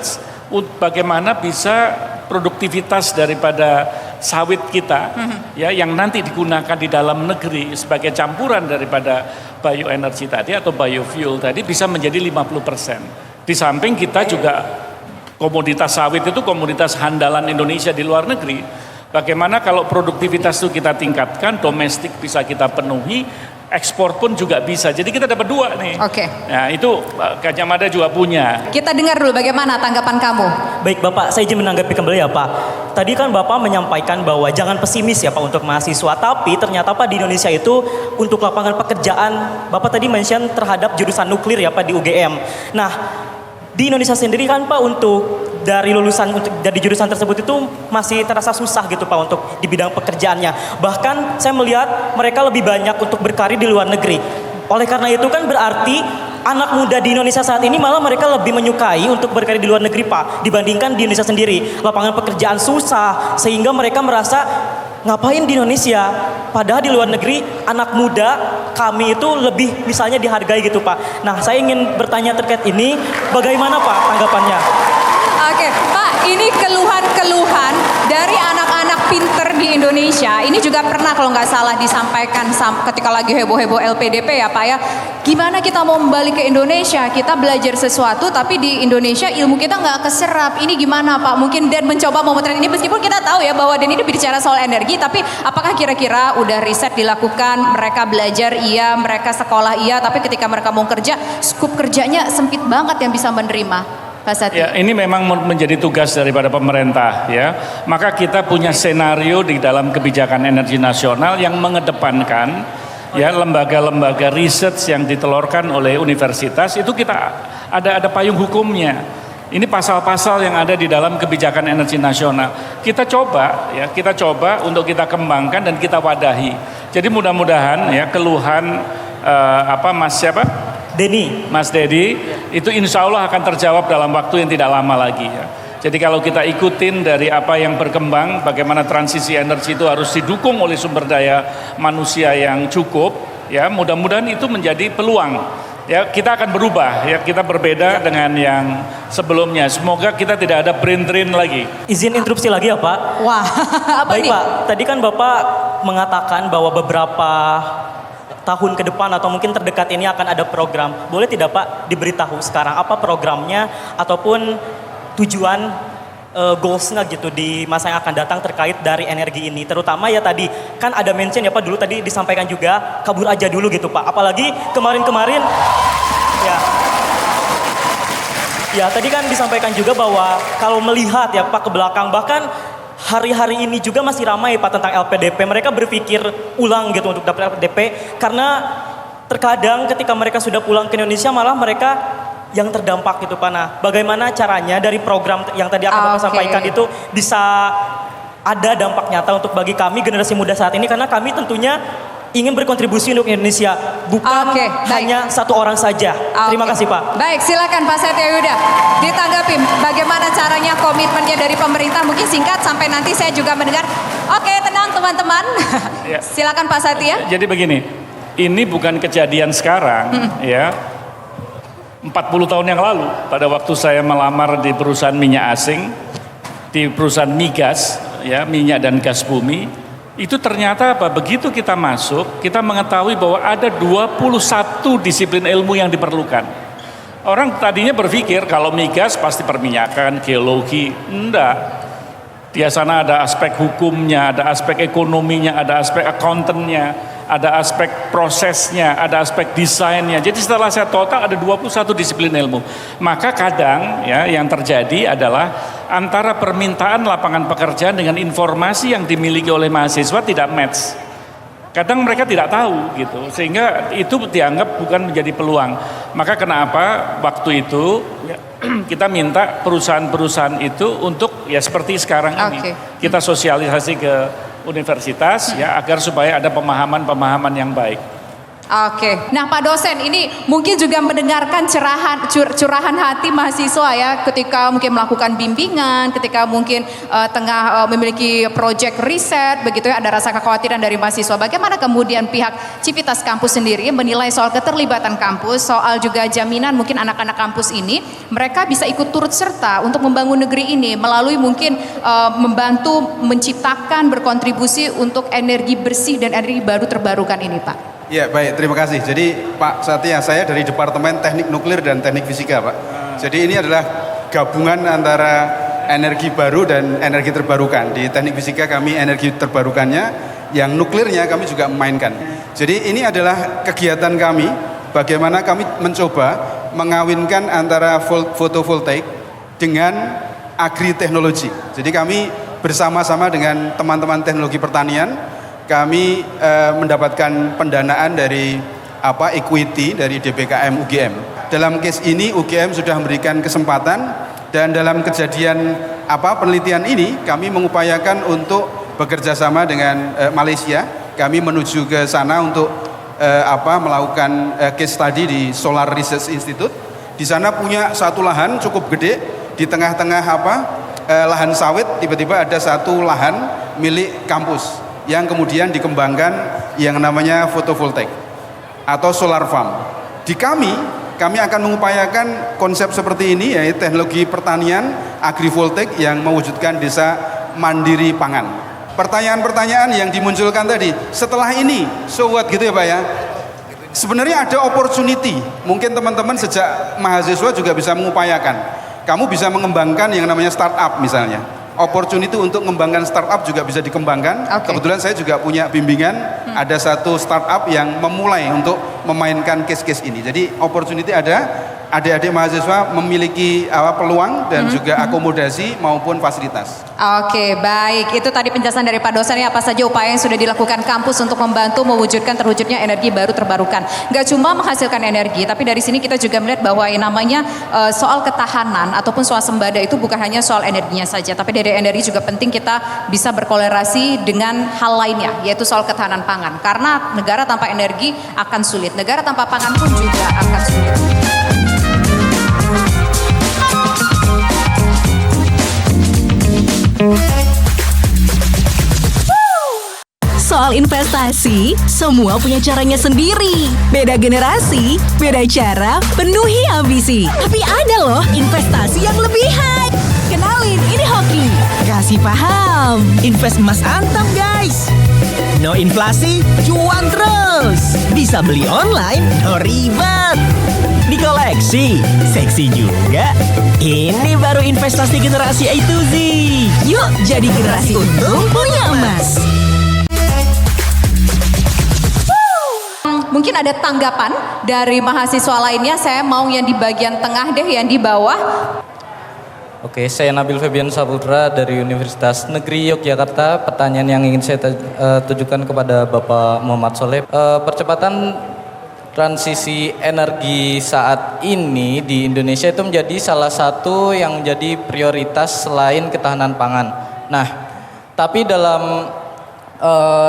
bagaimana bisa produktivitas daripada sawit kita ya yang nanti digunakan di dalam negeri sebagai campuran daripada bioenergy tadi atau biofuel tadi bisa menjadi 50%. Di samping kita juga komoditas sawit itu komoditas handalan Indonesia di luar negeri. Bagaimana kalau produktivitas itu kita tingkatkan, domestik bisa kita penuhi, ekspor pun juga bisa. Jadi kita dapat dua nih. Oke. Nah itu Gadjah Mada juga punya. Kita dengar dulu bagaimana tanggapan kamu. Baik Bapak, saya izin menanggapi kembali ya Pak. Tadi kan Bapak menyampaikan bahwa jangan pesimis ya Pak untuk mahasiswa. Tapi ternyata Pak di Indonesia itu untuk lapangan pekerjaan, Bapak tadi mention terhadap jurusan nuklir ya Pak di UGM. Nah di Indonesia sendiri kan Pak untuk dari lulusan untuk dari jurusan tersebut itu masih terasa susah gitu Pak untuk di bidang pekerjaannya. Bahkan saya melihat mereka lebih banyak untuk berkarir di luar negeri. Oleh karena itu kan berarti anak muda di Indonesia saat ini malah mereka lebih menyukai untuk berkarir di luar negeri Pak dibandingkan di Indonesia sendiri. Lapangan pekerjaan susah sehingga mereka merasa ngapain di Indonesia, padahal di luar negeri anak muda kami itu lebih misalnya dihargai gitu Pak. Nah saya ingin bertanya terkait ini, bagaimana Pak tanggapannya? Oke Pak, ini keluhan-keluhan Indonesia, ini juga pernah kalau nggak salah disampaikan ketika lagi heboh-heboh LPDP ya Pak ya. Gimana kita mau kembali ke Indonesia, kita belajar sesuatu tapi di Indonesia ilmu kita nggak keserap. Ini gimana Pak? Mungkin Dan mencoba memotret ini meskipun kita tahu ya bahwa Dan ini bicara soal energi, tapi apakah kira-kira udah riset dilakukan, mereka belajar iya, mereka sekolah iya, tapi ketika mereka mau kerja, skup kerjanya sempit banget yang bisa menerima. Ya, ini memang menjadi tugas daripada pemerintah ya. Maka kita punya senario di dalam kebijakan energi nasional yang mengedepankan ya lembaga-lembaga riset yang ditelurkan oleh universitas itu kita ada payung hukumnya. Ini pasal-pasal yang ada di dalam kebijakan energi nasional. Kita coba untuk kita kembangkan dan kita wadahi. Jadi mudah-mudahan ya keluhan Mas Dedi itu insya Allah akan terjawab dalam waktu yang tidak lama lagi ya. Jadi kalau kita ikutin dari apa yang berkembang, bagaimana transisi energi itu harus didukung oleh sumber daya manusia yang cukup, ya mudah-mudahan itu menjadi peluang. Ya kita akan berubah, ya kita berbeda dengan yang sebelumnya. Semoga kita tidak ada brain lagi. Izin interupsi lagi ya Pak. Wah, apa baik nih? Pak, tadi kan Bapak mengatakan bahwa beberapa tahun ke depan atau mungkin terdekat ini akan ada program. Boleh tidak Pak diberitahu sekarang apa programnya ataupun tujuan goalsnya gitu di masa yang akan datang terkait dari energi ini. Terutama ya tadi kan ada mention ya Pak dulu tadi disampaikan juga kabur aja dulu gitu Pak. Apalagi kemarin-kemarin ya tadi kan disampaikan juga bahwa kalau melihat ya Pak ke belakang bahkan hari-hari ini juga masih ramai Pak tentang LPDP. Mereka berpikir ulang gitu untuk dapat LPDP karena terkadang ketika mereka sudah pulang ke Indonesia malah mereka yang terdampak gitu Pak. Nah, bagaimana caranya dari program yang tadi akan Bapak sampaikan itu bisa ada dampak nyata untuk bagi kami generasi muda saat ini karena kami tentunya ingin berkontribusi untuk Indonesia, bukan hanya satu orang saja. Terima kasih Pak. Baik, silakan Pak Satya Yuda ditanggapi bagaimana caranya komitmennya dari pemerintah. Mungkin singkat sampai nanti saya juga mendengar. Oke, tenang teman-teman. Silakan Pak Satya. Jadi begini, ini bukan kejadian sekarang ya. 40 tahun yang lalu pada waktu saya melamar di perusahaan minyak asing, di perusahaan migas ya, minyak dan gas bumi. Itu ternyata begitu kita masuk, kita mengetahui bahwa ada 21 disiplin ilmu yang diperlukan. Orang tadinya berpikir kalau migas pasti perminyakan, geologi, enggak. Di sana ada aspek hukumnya, ada aspek ekonominya, ada aspek accountant-nya, ada aspek prosesnya, ada aspek desainnya. Jadi setelah saya total ada 21 disiplin ilmu. Maka kadang ya yang terjadi adalah antara permintaan lapangan pekerjaan dengan informasi yang dimiliki oleh mahasiswa tidak match. Kadang mereka tidak tahu gitu, sehingga itu dianggap bukan menjadi peluang. Maka kenapa waktu itu ya, kita minta perusahaan-perusahaan itu untuk ya seperti sekarang ini kita sosialisasi ke universitas ya agar supaya ada pemahaman yang baik. Oke, nah Pak dosen ini mungkin juga mendengarkan curahan hati mahasiswa ya ketika mungkin melakukan bimbingan, ketika mungkin tengah memiliki proyek riset begitu ya, ada rasa kekhawatiran dari mahasiswa. Bagaimana kemudian pihak Civitas Kampus sendiri menilai soal keterlibatan kampus, soal juga jaminan mungkin anak-anak kampus ini mereka bisa ikut turut serta untuk membangun negeri ini melalui mungkin membantu menciptakan berkontribusi untuk energi bersih dan energi baru terbarukan ini Pak. Ya baik, terima kasih. Jadi Pak Satya, saya dari Departemen Teknik Nuklir dan Teknik Fisika Pak. Jadi ini adalah gabungan antara energi baru dan energi terbarukan. Di Teknik Fisika kami energi terbarukannya, yang nuklirnya kami juga memainkan. Jadi ini adalah kegiatan kami, bagaimana kami mencoba mengawinkan antara fotovoltaik dengan agri-teknologi. Jadi kami bersama-sama dengan teman-teman teknologi pertanian, kami mendapatkan pendanaan dari equity dari DBKM UGM. Dalam case ini UGM sudah memberikan kesempatan dan dalam kejadian penelitian ini kami mengupayakan untuk bekerja sama dengan Malaysia. Kami menuju ke sana untuk melakukan case study di Solar Research Institute. Di sana punya satu lahan cukup gede di tengah-tengah lahan sawit, tiba-tiba ada satu lahan milik kampus yang kemudian dikembangkan yang namanya fotovoltaik atau solar farm. Di kami akan mengupayakan konsep seperti ini, yaitu teknologi pertanian agrivoltaik yang mewujudkan desa mandiri pangan. pertanyaan-pertanyaan yang dimunculkan tadi, setelah ini, so what gitu ya Pak ya. Sebenarnya ada opportunity, mungkin teman-teman sejak mahasiswa juga bisa mengupayakan. Kamu bisa mengembangkan yang namanya startup misalnya. Opportunity untuk mengembangkan startup juga bisa dikembangkan. Kebetulan saya juga punya bimbingan, ada satu startup yang memulai untuk memainkan case-case ini. Jadi opportunity ada, adik-adik mahasiswa memiliki peluang dan juga akomodasi maupun fasilitas. Oke, baik. Itu tadi penjelasan dari Pak dosen ya, apa saja upaya yang sudah dilakukan kampus untuk membantu mewujudkan terwujudnya energi baru terbarukan. Gak cuma menghasilkan energi, tapi dari sini kita juga melihat bahwa yang namanya soal ketahanan ataupun swasembada itu bukan hanya soal energinya saja, tapi dari energi juga penting kita bisa berkolerasi dengan hal lainnya, yaitu soal ketahanan pangan. Karena negara tanpa energi akan sulit, negara tanpa pangan pun juga akan sulit. Soal investasi, semua punya caranya sendiri. Beda generasi, beda cara, penuhi ambisi. Tapi ada loh investasi yang lebih high. Kenalin, ini Hoki. Kasih paham. Invest emas antam guys. No inflasi, cuan terus. Bisa beli online, no ribet. Di koleksi, seksi juga. Ini baru investasi generasi A to Z. Yuk jadi generasi untung punya emas. Mungkin ada tanggapan dari mahasiswa lainnya. Saya mau yang di bagian tengah deh, yang di bawah. Oke, saya Nabil Febian Saputra dari Universitas Negeri Yogyakarta. Pertanyaan yang ingin saya tujukan kepada Bapak Muhammad Soleh. Percepatan transisi energi saat ini di Indonesia itu menjadi salah satu yang menjadi prioritas selain ketahanan pangan. Nah, tapi dalam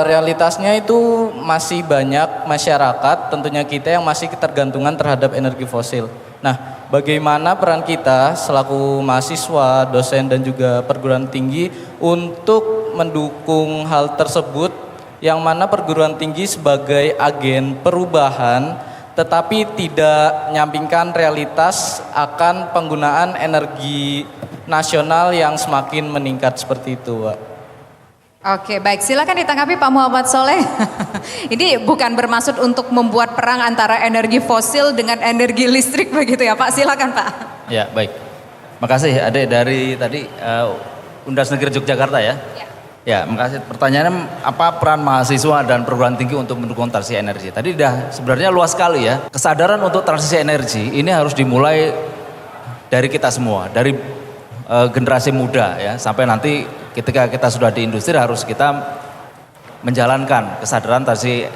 realitasnya itu masih banyak masyarakat, tentunya kita yang masih ketergantungan terhadap energi fosil. Nah, bagaimana peran kita selaku mahasiswa, dosen dan juga perguruan tinggi untuk mendukung hal tersebut, yang mana perguruan tinggi sebagai agen perubahan tetapi tidak menyampingkan realitas akan penggunaan energi nasional yang semakin meningkat seperti itu, Pak. Oke, baik. Silakan ditanggapi Pak Muhammad Soleh. Ini bukan bermaksud untuk membuat perang antara energi fosil dengan energi listrik begitu ya Pak. Silakan Pak. Ya, baik. Makasih Adik dari tadi Universitas Negeri Yogyakarta ya. Ya, makasih. Pertanyaannya apa peran mahasiswa dan perguruan tinggi untuk mendukung transisi energi? Tadi sebenarnya luas sekali ya. Kesadaran untuk transisi energi ini harus dimulai dari kita semua, dari generasi muda ya, sampai nanti ketika kita sudah di industri harus kita menjalankan kesadaran transisi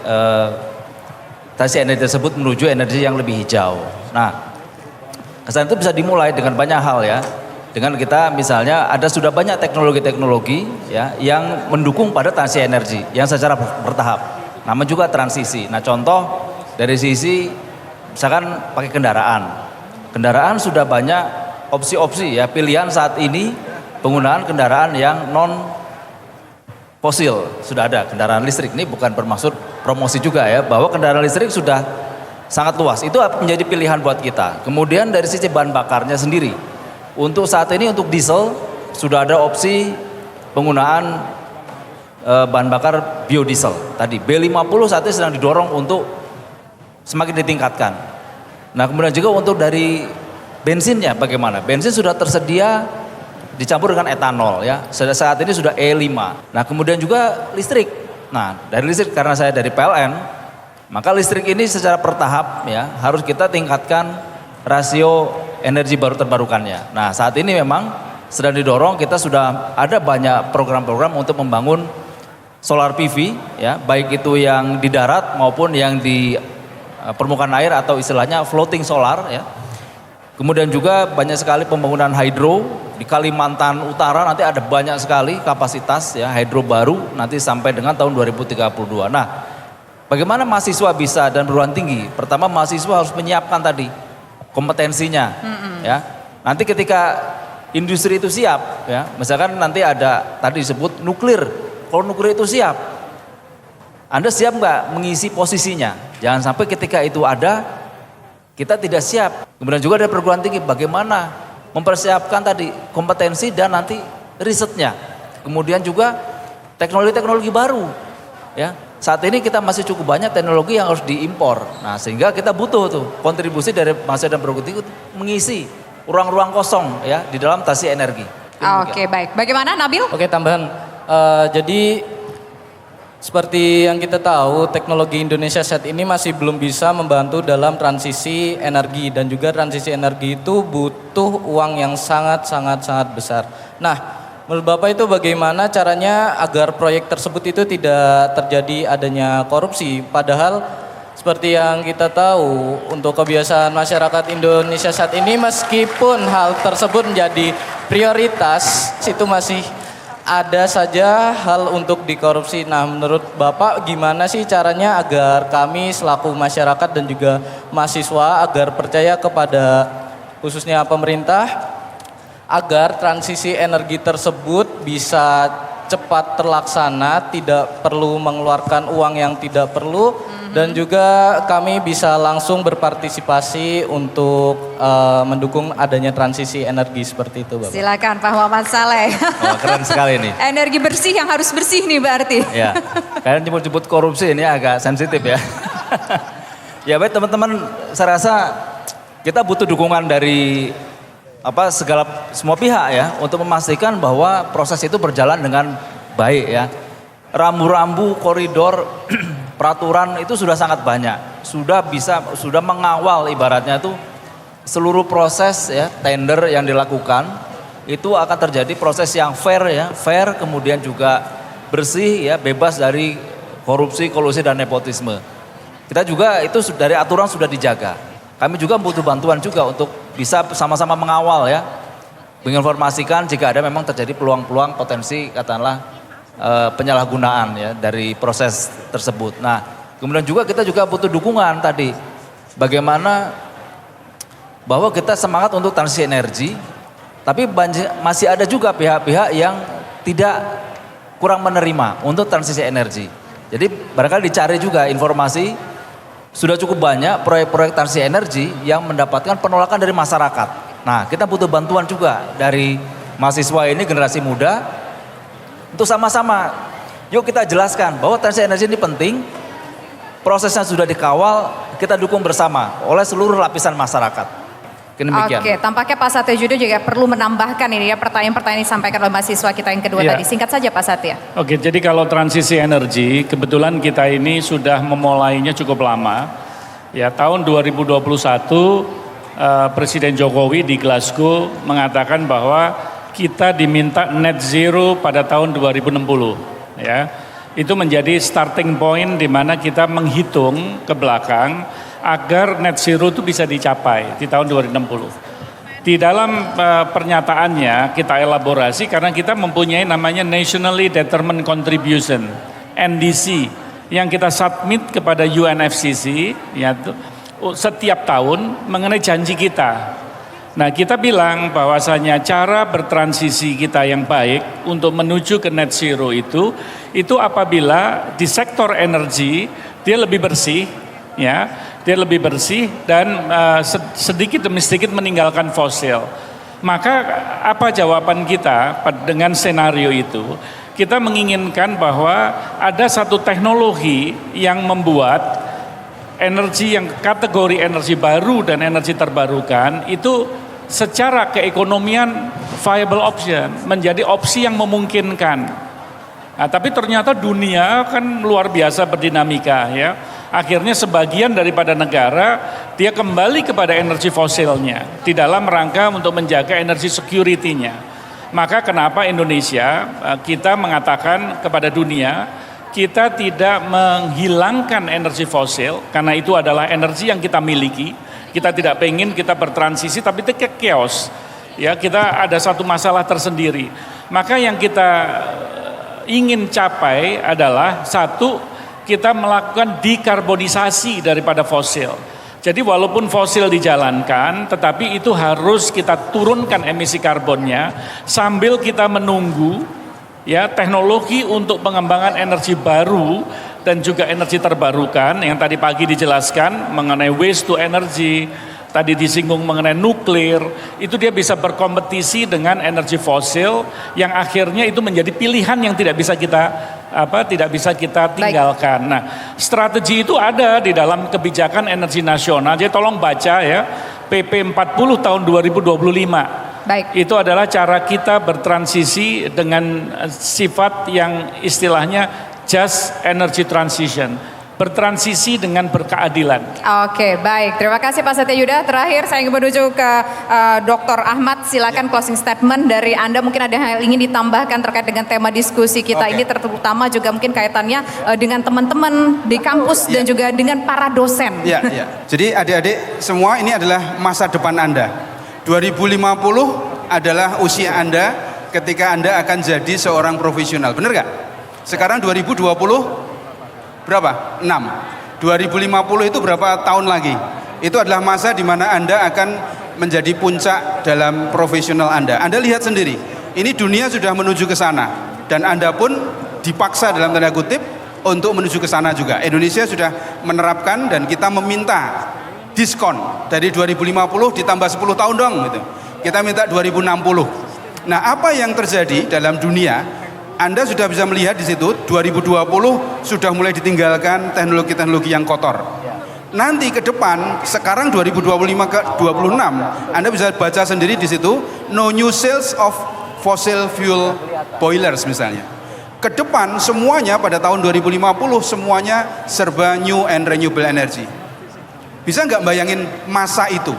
energi tersebut menuju energi yang lebih hijau. Nah, kesadaran itu bisa dimulai dengan banyak hal ya. Dengan kita misalnya sudah banyak teknologi-teknologi ya yang mendukung pada transisi energi yang secara bertahap. Namanya juga transisi. Nah, contoh dari sisi misalkan pakai kendaraan. Kendaraan sudah banyak opsi-opsi ya, pilihan saat ini penggunaan kendaraan yang non fosil sudah ada. Kendaraan listrik ini bukan bermaksud promosi juga ya, bahwa kendaraan listrik sudah sangat luas. Itu menjadi pilihan buat kita. Kemudian dari sisi bahan bakarnya sendiri. Untuk saat ini untuk diesel sudah ada opsi penggunaan bahan bakar biodiesel. Tadi B50 saat ini sedang didorong untuk semakin ditingkatkan. Nah, kemudian juga untuk dari bensinnya bagaimana? Bensin sudah tersedia dicampur dengan etanol ya. Saat ini sudah E5. Nah, kemudian juga listrik. Nah, dari listrik karena saya dari PLN, maka listrik ini secara bertahap ya harus kita tingkatkan rasio energi baru terbarukannya. Nah, saat ini memang sedang didorong, kita sudah ada banyak program-program untuk membangun solar PV ya, baik itu yang di darat maupun yang di permukaan air atau istilahnya floating solar ya. Kemudian juga banyak sekali pembangunan hidro di Kalimantan Utara, nanti ada banyak sekali kapasitas ya hidro baru nanti sampai dengan tahun 2032. Nah, bagaimana mahasiswa bisa dan perguruan tinggi? Pertama, mahasiswa harus menyiapkan tadi kompetensinya ya. Nanti ketika industri itu siap ya, misalkan nanti ada tadi disebut nuklir. Kalau nuklir itu siap, Anda siap nggak mengisi posisinya? Jangan sampai ketika itu ada kita tidak siap. Kemudian juga dari perguruan tinggi bagaimana mempersiapkan tadi kompetensi dan nanti risetnya. Kemudian juga teknologi-teknologi baru. Ya, saat ini kita masih cukup banyak teknologi yang harus diimpor. Nah, sehingga kita butuh tuh kontribusi dari mahasiswa dan perguruan tinggi untuk mengisi ruang-ruang kosong ya di dalam transisi energi. Oke, baik. Bagaimana Nabil? Oke, tambahan. Jadi seperti yang kita tahu, teknologi Indonesia saat ini masih belum bisa membantu dalam transisi energi, dan juga transisi energi itu butuh uang yang sangat besar. Nah, menurut Bapak itu bagaimana caranya agar proyek tersebut itu tidak terjadi adanya korupsi? Padahal seperti yang kita tahu, untuk kebiasaan masyarakat Indonesia saat ini, meskipun hal tersebut menjadi prioritas, itu masih ada saja hal untuk dikorupsi. Nah, menurut Bapak gimana sih caranya agar kami selaku masyarakat dan juga mahasiswa agar percaya kepada khususnya pemerintah agar transisi energi tersebut bisa cepat terlaksana, tidak perlu mengeluarkan uang yang tidak perlu, dan juga kami bisa langsung berpartisipasi untuk mendukung adanya transisi energi seperti itu, Bapak. Silakan Pak Muhammad Saleh. Oh, keren sekali nih. Energi bersih yang harus bersih nih berarti. Ya, kalian nyebut-nyebut korupsi ini agak sensitif ya. Ya baik teman-teman, saya rasa kita butuh dukungan dari semua pihak ya untuk memastikan bahwa proses itu berjalan dengan baik ya. Rambu-rambu, koridor, peraturan itu sudah sangat banyak. Sudah mengawal ibaratnya itu seluruh proses ya tender yang dilakukan itu akan terjadi proses yang fair ya, kemudian juga bersih ya, bebas dari korupsi, kolusi dan nepotisme. Kita juga itu dari aturan sudah dijaga. Kami juga butuh bantuan juga untuk bisa sama-sama mengawal ya, menginformasikan jika ada memang terjadi peluang-peluang potensi katakanlah penyalahgunaan ya dari proses tersebut. Nah, kemudian kita juga butuh dukungan tadi, bagaimana bahwa kita semangat untuk transisi energi, tapi masih ada juga pihak-pihak yang tidak kurang menerima untuk transisi energi. Jadi barangkali dicari juga informasi. Sudah cukup banyak proyek-proyek transisi energi yang mendapatkan penolakan dari masyarakat. Nah, kita butuh bantuan juga dari mahasiswa ini, generasi muda, untuk sama-sama, yuk kita jelaskan bahwa transisi energi ini penting, prosesnya sudah dikawal, kita dukung bersama oleh seluruh lapisan masyarakat. Demikian. Oke, tampaknya Pak Satya Judo juga perlu menambahkan ini ya pertanyaan-pertanyaan yang disampaikan oleh mahasiswa kita yang kedua tadi. Singkat saja Pak Satya. Oke, jadi kalau transisi energi, kebetulan kita ini sudah memulainya cukup lama. Ya, tahun 2021 Presiden Jokowi di Glasgow mengatakan bahwa kita diminta net zero pada tahun 2060. Ya, itu menjadi starting point di mana kita menghitung ke belakang agar net zero itu bisa dicapai di tahun 2060. Di dalam pernyataannya kita elaborasi karena kita mempunyai namanya Nationally Determined Contribution, NDC, yang kita submit kepada UNFCCC yaitu setiap tahun mengenai janji kita. Nah, kita bilang bahwasanya cara bertransisi kita yang baik untuk menuju ke net zero itu apabila di sektor energi dia lebih bersih, ya, dia lebih bersih dan sedikit demi sedikit meninggalkan fosil. Maka apa jawaban kita dengan senario itu? Kita menginginkan bahwa ada satu teknologi yang membuat energi yang kategori energi baru dan energi terbarukan itu secara keekonomian viable option, menjadi opsi yang memungkinkan. Nah, tapi ternyata dunia kan luar biasa berdinamika ya. Akhirnya sebagian daripada negara dia kembali kepada energi fosilnya di dalam rangka untuk menjaga energi security-nya. Maka kenapa Indonesia kita mengatakan kepada dunia kita tidak menghilangkan energi fosil karena itu adalah energi yang kita miliki. Kita tidak pengen kita bertransisi tapi itu ke chaos. Ya, kita ada satu masalah tersendiri. Maka yang kita ingin capai adalah satu, kita melakukan dekarbonisasi daripada fosil. Jadi walaupun fosil dijalankan, tetapi itu harus kita turunkan emisi karbonnya sambil kita menunggu ya teknologi untuk pengembangan energi baru dan juga energi terbarukan yang tadi pagi dijelaskan mengenai waste to energy, tadi disinggung mengenai nuklir, itu dia bisa berkompetisi dengan energi fosil yang akhirnya itu menjadi pilihan yang tidak bisa kita tinggalkan. Nah, strategi itu ada di dalam kebijakan energi nasional. Jadi tolong baca ya, PP 40 tahun 2025. Baik. Itu adalah cara kita bertransisi dengan sifat yang istilahnya just energy transition. Bertransisi dengan berkeadilan. Oke, baik. Terima kasih Pak Satya Yuda. Terakhir saya ingin menuju ke Dr. Ahmad. Silakan closing statement dari Anda. Mungkin ada hal yang ingin ditambahkan terkait dengan tema diskusi kita ini, terutama juga mungkin kaitannya dengan teman-teman di kampus dan juga dengan para dosen. Ya. Jadi adik-adik semua ini adalah masa depan Anda. 2050 adalah usia Anda ketika Anda akan jadi seorang profesional. Benar nggak? Sekarang 2020 berapa? 6. 2050 itu berapa tahun lagi? Itu adalah masa di mana Anda akan menjadi puncak dalam profesional Anda. Anda lihat sendiri, ini dunia sudah menuju ke sana dan Anda pun dipaksa dalam tanda kutip untuk menuju ke sana juga. Indonesia sudah menerapkan dan kita meminta diskon dari 2050 ditambah 10 tahun dong gitu. Kita minta 2060. Nah, apa yang terjadi dalam dunia? Anda sudah bisa melihat di situ 2020 sudah mulai ditinggalkan teknologi-teknologi yang kotor. Nanti ke depan, sekarang 2025 ke 26, Anda bisa baca sendiri di situ no new sales of fossil fuel boilers misalnya. Ke depan semuanya pada tahun 2050 semuanya serba new and renewable energy. Bisa nggak bayangin masa itu?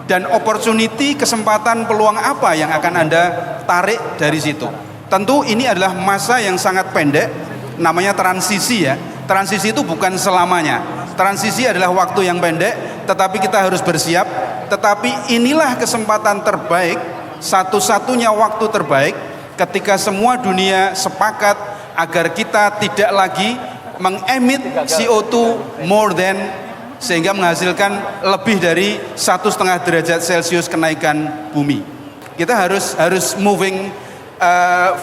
Dan opportunity, kesempatan, peluang apa yang akan Anda tarik dari situ? Tentu ini adalah masa yang sangat pendek, namanya transisi ya. Transisi itu bukan selamanya. Transisi adalah waktu yang pendek, tetapi kita harus bersiap. Tetapi inilah kesempatan terbaik, satu-satunya waktu terbaik ketika semua dunia sepakat agar kita tidak lagi mengemit CO2 more than, sehingga menghasilkan lebih dari 1,5 derajat Celcius kenaikan bumi. Kita harus moving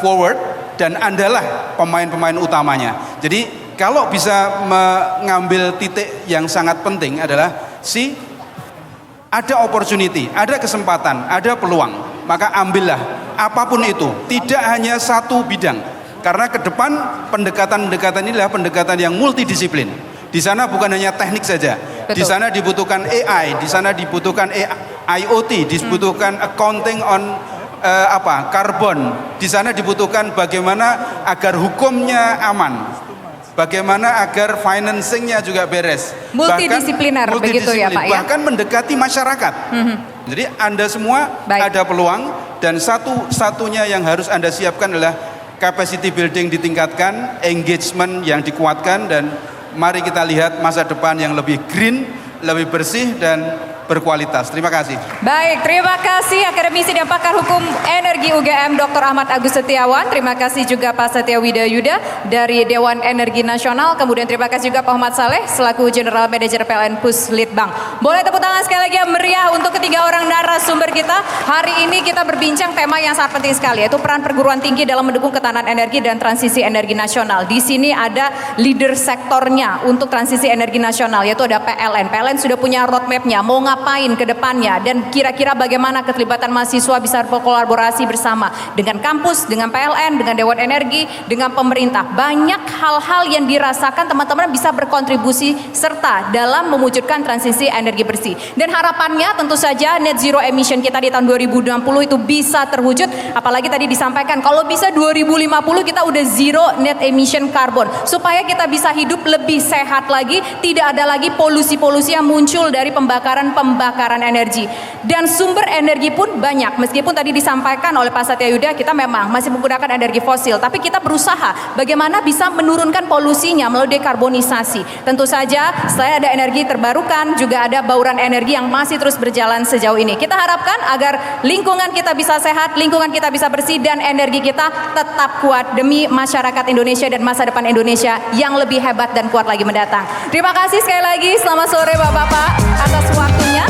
forward, dan Andalah pemain-pemain utamanya. Jadi kalau bisa mengambil titik yang sangat penting adalah ada opportunity, ada kesempatan, ada peluang, maka ambillah apapun itu, tidak hanya satu bidang. Karena ke depan pendekatan-pendekatan ini adalah pendekatan yang multidisiplin. Di sana bukan hanya teknik saja. Di sana dibutuhkan AI, di sana dibutuhkan IoT, dibutuhkan accounting on karbon. Di sana dibutuhkan bagaimana agar hukumnya aman, bagaimana agar financingnya juga beres, multidisipliner begitu ya Pak ya. Bahkan mendekati masyarakat. Jadi Anda semua ada peluang, dan satu-satunya yang harus Anda siapkan adalah capacity building ditingkatkan, engagement yang dikuatkan, dan mari kita lihat masa depan yang lebih green, lebih bersih dan berkualitas. Terima kasih. Baik, terima kasih akademisi dan pakar hukum energi UGM Dr. Ahmad Agus Setiawan. Terima kasih juga Pak Satya Yuda dari Dewan Energi Nasional. Kemudian terima kasih juga Pak Muhammad Saleh selaku General Manager PLN Puslitbang. Boleh tepuk tangan sekali lagi yang meriah untuk ketiga orang narasumber kita. Hari ini kita berbincang tema yang sangat penting sekali, yaitu peran perguruan tinggi dalam mendukung ketahanan energi dan transisi energi nasional. Di sini ada leader sektornya untuk transisi energi nasional, yaitu ada PLN. PLN sudah punya roadmap-nya, mau ngapain ke depannya, dan kira-kira bagaimana keterlibatan mahasiswa bisa berkolaborasi bersama dengan kampus, dengan PLN, dengan Dewan Energi, dengan pemerintah. Banyak hal-hal yang dirasakan teman-teman bisa berkontribusi serta dalam mewujudkan transisi energi bersih. Dan harapannya tentu saja net zero emission kita di tahun 2060 itu bisa terwujud, apalagi tadi disampaikan kalau bisa 2050 kita udah zero net emission carbon, supaya kita bisa hidup lebih sehat lagi, tidak ada lagi polusi-polusi yang muncul dari pembakaran energi. Dan sumber energi pun banyak, meskipun tadi disampaikan oleh Pak Satya Yuda kita memang masih menggunakan energi fosil, tapi kita berusaha bagaimana bisa menurunkan polusinya melalui dekarbonisasi. Tentu saja selain ada energi terbarukan, juga ada bauran energi yang masih terus berjalan sejauh ini. Kita harapkan agar lingkungan kita bisa sehat, lingkungan kita bisa bersih, dan energi kita tetap kuat demi masyarakat Indonesia dan masa depan Indonesia yang lebih hebat dan kuat lagi mendatang. Terima kasih sekali lagi, selamat sore Bapak-Bapak atas waktunya.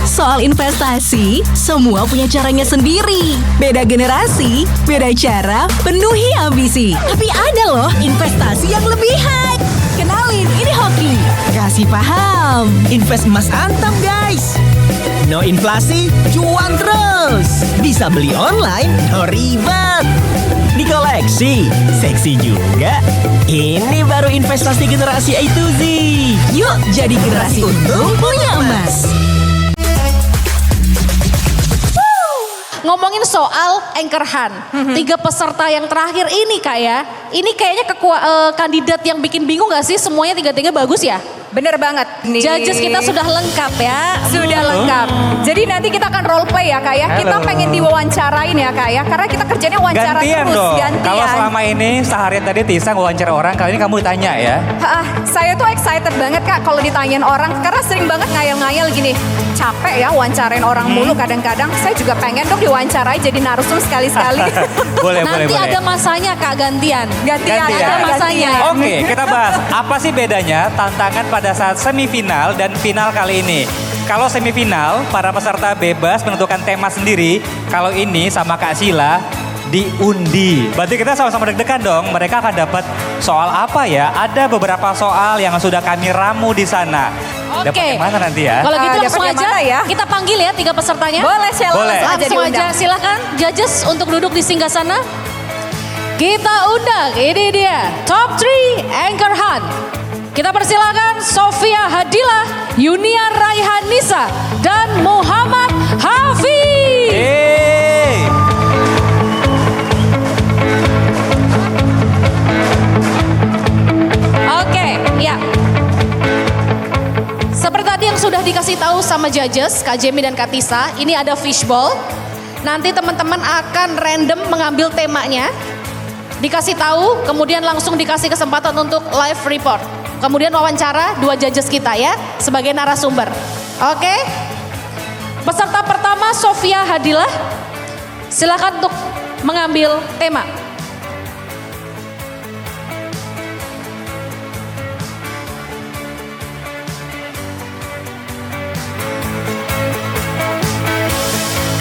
Soal Soal investasi, semua punya caranya sendiri. Beda generasi, beda cara, penuhi ambisi. Tapi ada loh investasi yang lebih high. Kenalin, ini Hoki. Kasih paham. Invest emas antam guys. No inflasi, cuan terus. Bisa beli online, no ribet. Di koleksi, seksi juga. Ini baru investasi generasi A to Z. Yuk jadi generasi untung punya emas. Ngomongin soal Anchor Hunt, 3 peserta yang terakhir ini Kak ya, ini kayaknya kandidat yang bikin bingung gak sih? Semuanya 3-3 bagus ya? Bener banget. Judges kita sudah lengkap ya. Sudah lengkap. Jadi nanti kita akan role play ya Kak ya. Kita pengen diwawancarain ya Kak ya. Karena kita kerjanya wawancara Gantian terus. dong. Gantian. Kalau selama ini seharian tadi Tisa wawancara orang, kali ini kamu ditanya ya. Saya tuh excited banget Kak kalau ditanyain orang. Karena sering banget ngayal-ngayal gini. Capek ya wawancarain orang mulu kadang-kadang. Saya juga pengen dong diwawancarai jadi narsum sekali-sekali. Nanti ada masanya Kak gantian. Ada masanya. Oke, kita bahas apa sih bedanya tantangan pada saat semifinal dan final kali ini. Kalau semifinal, para peserta bebas menentukan tema sendiri. Kalau ini sama Kak Sila diundi. Berarti kita sama-sama deg-degan dong. Mereka akan dapat soal apa ya? Ada beberapa soal yang sudah kami ramu di sana. Dapat Oke. yang mana nanti ya? Kalau gitu Dapat langsung yang aja mana ya? kita panggil ya 3 pesertanya. Boleh, Sheila. Boleh. Langsung aja silakan judges untuk duduk di singgasana. Kita undang, ini dia top 3 Anchor Hunt. Kita persilakan Sofia Hadilah, Yunia Raihanisa, dan Muhammad Hafiz. Oke, ya. Seperti tadi yang sudah dikasih tahu sama judges, Kak Jemi dan Kak Tisa, ini ada fishbowl. Nanti teman-teman akan random mengambil temanya. Dikasih tahu, kemudian langsung dikasih kesempatan untuk live report. Kemudian wawancara 2 judges kita ya, sebagai narasumber. Oke? Peserta pertama Sofia Hadilah, silakan untuk mengambil tema.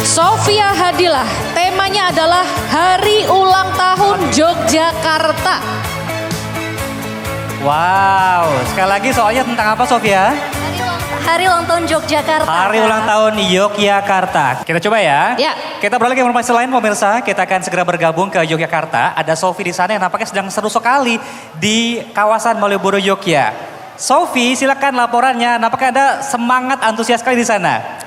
Sofia Hadilah, temanya adalah Hari Ulang Tahun Yogyakarta. Wow, sekali lagi soalnya tentang apa Sofia? Hari Ulang Tahun Yogyakarta. Hari ulang tahun Yogyakarta. Kita coba ya. Ya. Kita beralih ke informasi lain pemirsa. Kita akan segera bergabung ke Yogyakarta. Ada Sofi di sana yang nampaknya sedang seru sekali di kawasan Malioboro Yogyakarta. Sofi, silakan laporannya. Nampaknya ada semangat antusias sekali di sana.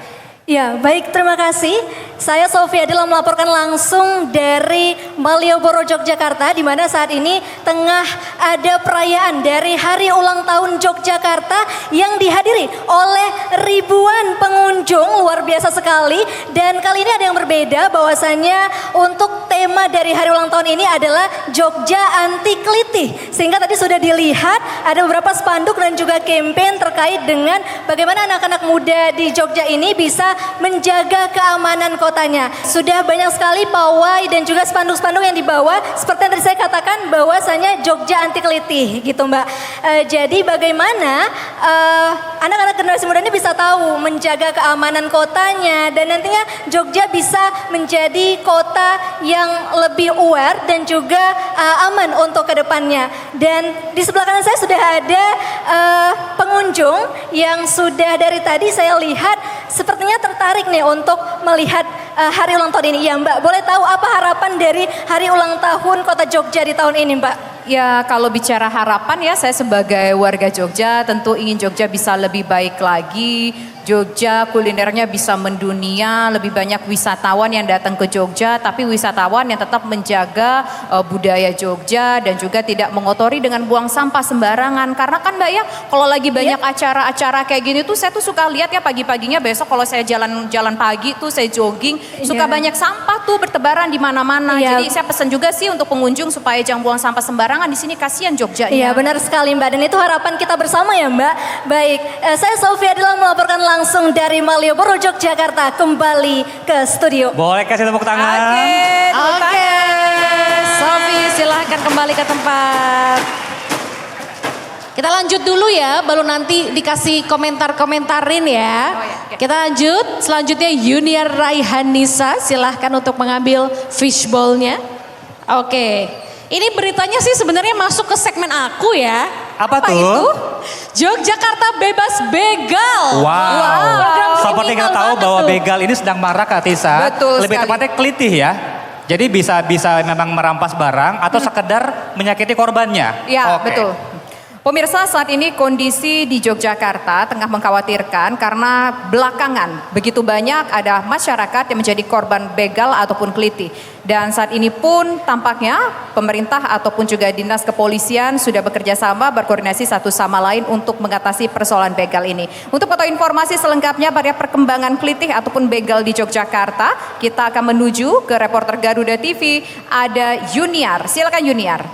Ya, baik, terima kasih. Saya Sofia Adila melaporkan langsung dari Malioboro, Yogyakarta, di mana saat ini tengah ada perayaan dari Hari Ulang Tahun Yogyakarta yang dihadiri oleh ribuan pengunjung, luar biasa sekali. Dan kali ini ada yang berbeda, bahwasannya untuk tema dari Hari Ulang Tahun ini adalah Jogja Anti Kelitih. Sehingga tadi sudah dilihat ada beberapa spanduk dan juga campaign terkait dengan bagaimana anak-anak muda di Jogja ini bisa menjaga keamanan kotanya. Sudah banyak sekali pawai dan juga spanduk-spanduk yang dibawa. Seperti yang tadi saya katakan bahwasanya Jogja Anti Kelitih gitu Mbak. Jadi bagaimana anak-anak generasi muda ini bisa tahu menjaga keamanan kotanya. Dan nantinya Jogja bisa menjadi kota yang lebih aware dan juga aman untuk kedepannya. Dan di sebelah kanan saya sudah ada pengunjung yang sudah dari tadi saya lihat sepertinya tertarik nih untuk melihat hari ulang tahun ini. Ya Mbak, boleh tahu apa harapan dari hari ulang tahun Kota Jogja di tahun ini Mbak? Ya kalau bicara harapan ya, saya sebagai warga Jogja tentu ingin Jogja bisa lebih baik lagi. Jogja kulinernya bisa mendunia, lebih banyak wisatawan yang datang ke Jogja, tapi wisatawan yang tetap menjaga budaya Jogja dan juga tidak mengotori dengan buang sampah sembarangan. Karena kan Mbak ya, kalau lagi banyak acara-acara kayak gini tuh saya tuh suka lihat ya pagi-paginya, besok kalau saya jalan pagi tuh saya jogging, suka banyak sampah tuh bertebaran di mana-mana. Jadi saya pesan juga sih untuk pengunjung supaya jangan buang sampah sembarangan, di sini kasihan Jogja. Iya benar sekali Mbak, dan itu harapan kita bersama ya Mbak. Baik, saya Sofia Adila melaporkan langsung dari Malioboro, Yogyakarta, kembali ke studio. Boleh kasih tepuk tangan? Oke, Sofi silahkan kembali ke tempat. Kita lanjut dulu ya, baru nanti dikasih komentar-komentarin ya. Kita lanjut, selanjutnya Yuniar Raihanisa, silahkan untuk mengambil fishbowl-nya. Oke, ini beritanya sih sebenarnya masuk ke segmen aku ya. Apa tuh? Itu? Yogyakarta bebas begal. Wow. Seperti kita tahu bahwa begal ini sedang marak Kak Tisa. Betul Lebih sekali. tepatnya kelitih ya. Jadi bisa memang merampas barang atau sekedar menyakiti korbannya. Ya, Oke. betul. Pemirsa, saat ini kondisi di Yogyakarta tengah mengkhawatirkan karena belakangan begitu banyak ada masyarakat yang menjadi korban begal ataupun kelitih. Dan saat ini pun tampaknya pemerintah ataupun juga dinas kepolisian sudah bekerja sama berkoordinasi satu sama lain untuk mengatasi persoalan begal ini. Untuk atau informasi selengkapnya pada perkembangan kelitih ataupun begal di Yogyakarta, kita akan menuju ke reporter Garuda TV, ada Yuniar. Silakan Yuniar.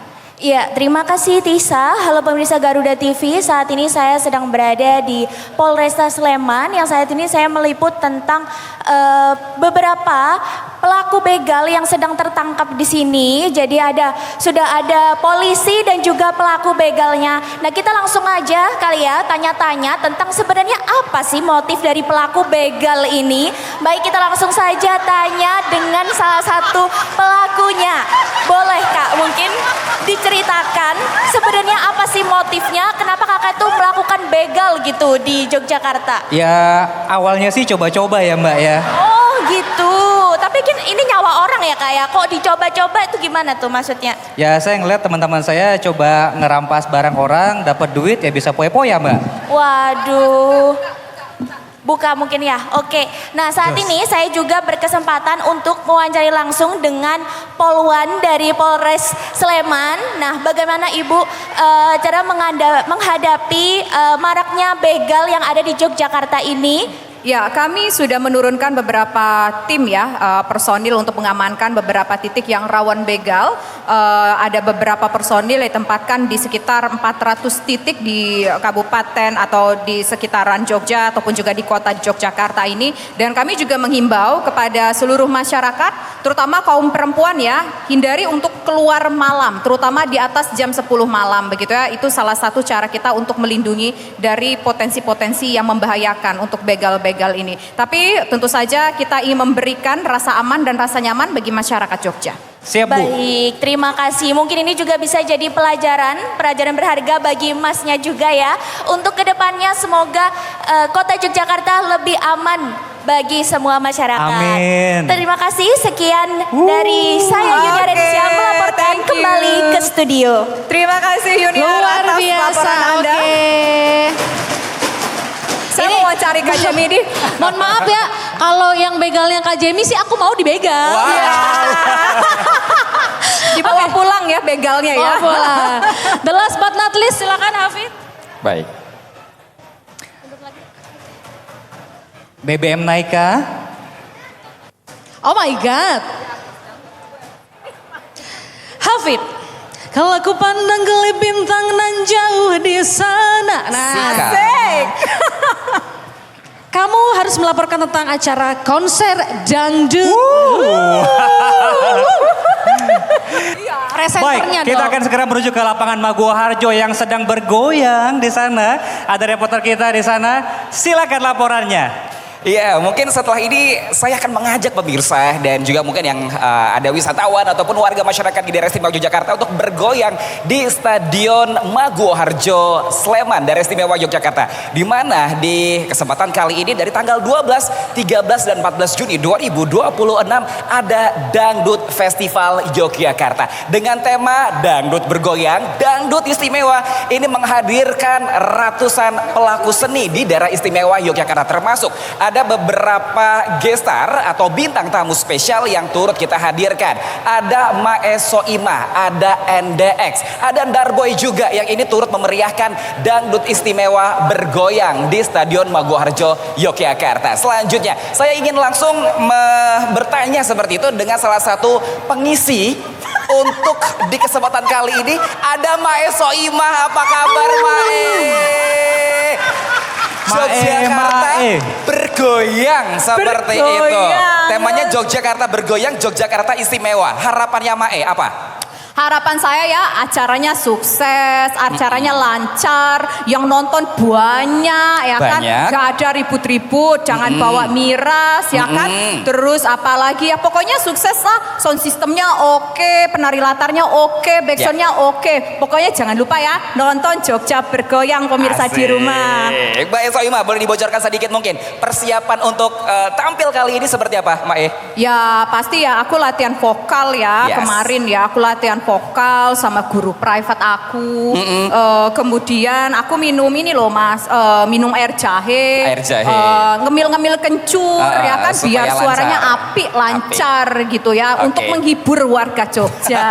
Ya, terima kasih Tisa. Halo pemirsa Garuda TV, saat ini saya sedang berada di Polresta Sleman yang saat ini saya meliput tentang beberapa pelaku begal yang sedang tertangkap di sini. Jadi sudah ada polisi dan juga pelaku begalnya. Nah, kita langsung aja kali ya tanya-tanya tentang sebenarnya apa sih motif dari pelaku begal ini. Baik, kita langsung saja tanya dengan salah satu pelakunya. Boleh Kak, mungkin diceritakan sebenarnya apa sih motifnya, kenapa kakak tuh melakukan begal gitu di Yogyakarta? Ya awalnya sih coba-coba ya Mbak ya. Oh gitu, tapi kan ini nyawa orang ya Kak ya, kok dicoba-coba itu gimana tuh maksudnya? Ya saya ngeliat teman-teman saya coba ngerampas barang orang, dapat duit ya bisa poya-poya Mbak. Waduh. Buka mungkin ya, oke. Nah saat ini saya juga berkesempatan untuk mewawancari langsung dengan Polwan dari Polres Sleman. Nah bagaimana Ibu cara menghadapi maraknya begal yang ada di Yogyakarta ini? Ya, kami sudah menurunkan beberapa tim ya, personil untuk mengamankan beberapa titik yang rawan begal. Ada beberapa personil yang ditempatkan di sekitar 400 titik di kabupaten atau di sekitaran Jogja ataupun juga di kota Yogyakarta ini. Dan kami juga menghimbau kepada seluruh masyarakat, terutama kaum perempuan ya, hindari untuk keluar malam, terutama di atas jam 10 malam begitu ya. Itu salah satu cara kita untuk melindungi dari potensi-potensi yang membahayakan untuk begal-begal ini. Tapi tentu saja kita ingin memberikan rasa aman dan rasa nyaman bagi masyarakat Jogja. Siap Bu. Baik, terima kasih. Mungkin ini juga bisa jadi pelajaran berharga bagi Masnya juga ya. Untuk kedepannya semoga kota Yogyakarta lebih aman bagi semua masyarakat. Amin. Terima kasih, sekian dari saya Yuniar Renisya melaporkan kembali ke studio. Terima kasih Yuniar Luar atas biasa, laporan Anda. Saya mau cari Kak Jemi ini. Mohon maaf ya, kalau yang begalnya Kak Jemi sih aku mau dibegal. Wow. Ya. Dibawa pulang ya begalnya ya. Bawa pulang. The last but not least, silakan Hafid. Baik. BBM naik kah? Oh my God. Hafid. Kalau aku pandang gelap bintang nan jauh di sana. Nah, Asik. Kamu harus melaporkan tentang acara konser dangdut. Presenternya Baik, kita dong. akan segera menuju ke lapangan Maguwo Harjo yang sedang bergoyang di sana. Ada reporter kita di sana. Silakan laporannya. Iya, mungkin setelah ini saya akan mengajak pemirsa dan juga mungkin yang ada wisatawan ataupun warga masyarakat di daerah istimewa Yogyakarta untuk bergoyang di Stadion Maguwo Harjo Sleman, daerah istimewa Yogyakarta. Di mana di kesempatan kali ini dari tanggal 12, 13 dan 14 Juni 2026 ada Dangdut Festival Yogyakarta dengan tema Dangdut Bergoyang, Dangdut Istimewa. Ini menghadirkan ratusan pelaku seni di daerah istimewa Yogyakarta, termasuk ada beberapa gestar atau bintang tamu spesial yang turut kita hadirkan. Ada Mae Soimah, ada NDX, ada Darboy juga yang ini turut memeriahkan Dangdut Istimewa Bergoyang di Stadion Maguwo Harjo Yogyakarta. Selanjutnya saya ingin langsung bertanya seperti itu dengan salah satu pengisi untuk di kesempatan kali ini. Ada Mae Soimah, apa kabar Mae? Yogyakarta bergoyang seperti itu. Temanya Yogyakarta bergoyang, Yogyakarta istimewa. Harapannya Mae apa? Harapan saya ya acaranya sukses, acaranya lancar, yang nonton banyak ya kan. Gak ada ribut-ribut, jangan bawa miras ya kan. Terus apalagi ya pokoknya sukses lah. Sound systemnya oke, penari latarnya oke, backsoundnya oke. Pokoknya jangan lupa ya nonton Jogja Bergoyang pemirsa di rumah. Mbak Soimah boleh dibocorkan sedikit mungkin persiapan untuk tampil kali ini seperti apa Mbak E? Ya pasti ya aku latihan vokal ya. Kemarin ya aku latihan vokal sama guru private aku. Kemudian aku minum ini loh Mas, minum air jahe. Ngemil-ngemil kencur ya kan biar suaranya apik, lancar gitu ya untuk menghibur warga Jogja.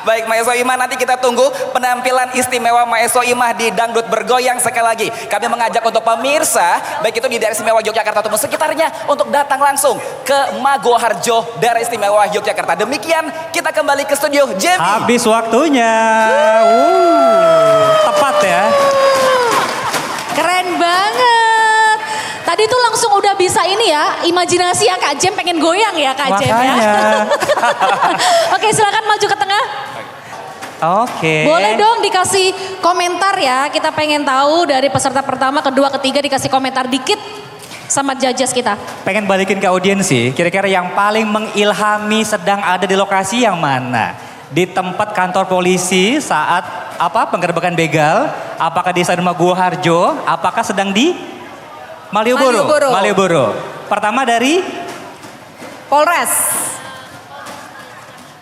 Baik Mae Soimah, nanti kita tunggu penampilan istimewa Mae Soimah di Dangdut Bergoyang. Sekali lagi kami mengajak untuk pemirsa baik itu di daerah istimewa Yogyakarta ataupun sekitarnya untuk datang langsung ke Maguwoharjo, daerah istimewa Yogyakarta. Demikian kita kembali ke studio Jamie. Habis waktunya. Tepat ya. Keren banget. Tadi tuh langsung udah bisa ini ya, imajinasi ya Kak Jem pengen goyang ya Kak Jem ya. Oke, silakan maju ke tengah. Oke. Boleh dong dikasih komentar ya, kita pengen tahu dari peserta pertama, kedua, ketiga dikasih komentar dikit sama judges kita. Pengen balikin ke audiensi, kira-kira yang paling mengilhami sedang ada di lokasi yang mana? Di tempat kantor polisi saat penggerbekan begal, apakah di Stadion Maguwoharjo, apakah sedang di Malioboro? Malioboro. Pertama dari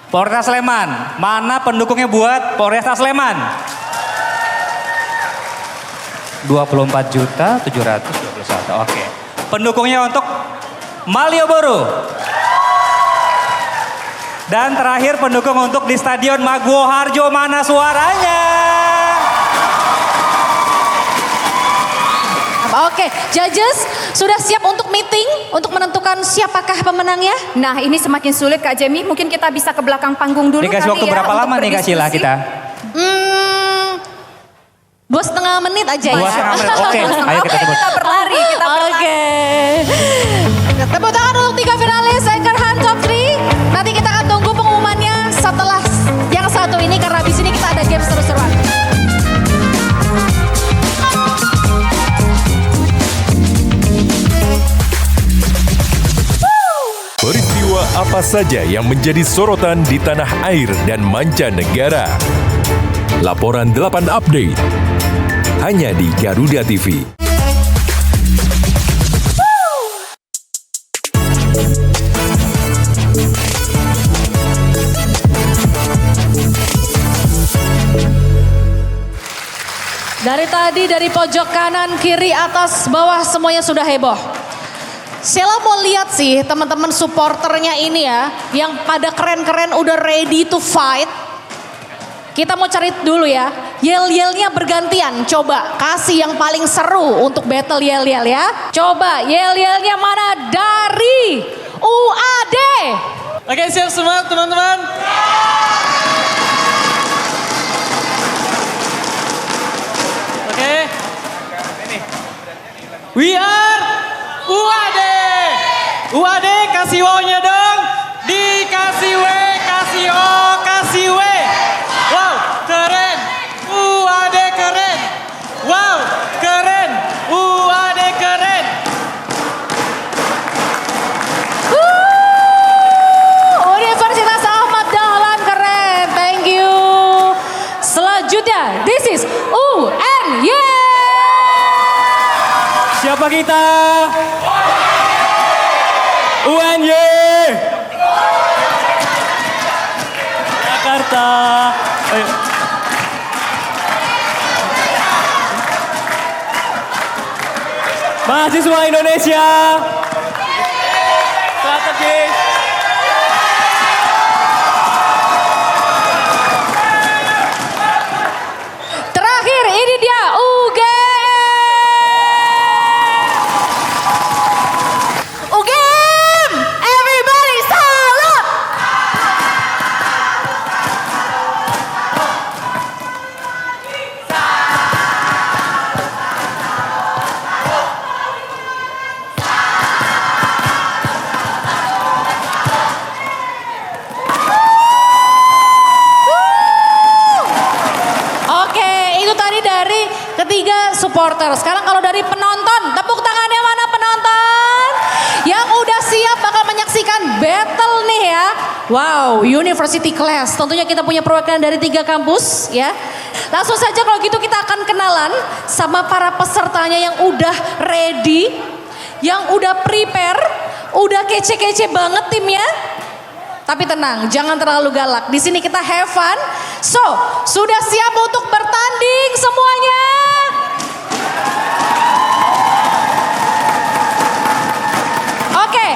Polres Sleman. Mana pendukungnya buat Polresta Sleman? 24.721. Oke. Pendukungnya untuk Malioboro. Dan terakhir pendukung untuk di Stadion Maguwoharjo, mana suaranya? Oke, judges sudah siap untuk meeting, untuk menentukan siapakah pemenangnya? Nah ini semakin sulit Kak Jamie, mungkin kita bisa ke belakang panggung dulu. Dikasih waktu berapa lama nih Kak Sheila kita? 2,5 menit aja ya. 2,5 menit, oke. Ayo kita berlari, Oke. Tepuk tangan untuk 3 finalis Anchor Hunt Top 3. Nanti kita akan tunggu pengumumannya setelah yang satu ini karena di sini kita ada game seru-seruan. Peristiwa apa saja yang menjadi sorotan di tanah air dan mancanegara? Laporan 8 Update hanya di Garuda TV. Dari tadi dari pojok kanan, kiri, atas, bawah semuanya sudah heboh. Sheila mau lihat sih teman-teman supporternya ini ya, yang pada keren-keren udah ready to fight. Kita mau cari dulu ya, yel-yelnya bergantian. Coba kasih yang paling seru untuk battle yel-yel ya. Coba yel-yelnya mana dari UAD? Oke, siap semua teman-teman? Oke. We are UAD. UAD kasih wow-nya dong. Dikasih W, kasih O, kasih W. Wow, keren. UAD keren. Wow, keren. UAD keren. Universitas Ahmad Dahlan keren. Thank you. Selanjutnya, this is UNY. Siapa kita? UNY. Jakarta. Ayo. Mahasiswa Indonesia. Strategis. Terakhir ini dia UGM. UGM, everybody salam. supporter. Sekarang kalau dari penonton, tepuk tangannya mana penonton? Yang udah siap bakal menyaksikan battle nih ya. Wow, University Class. Tentunya kita punya perwakilan dari 3 kampus ya. Langsung saja kalau gitu kita akan kenalan sama para pesertanya yang udah ready, yang udah prepare, udah kece-kece banget timnya. Tapi tenang, jangan terlalu galak. Di sini kita have fun. So, sudah siap untuk bertanding semuanya? Oke.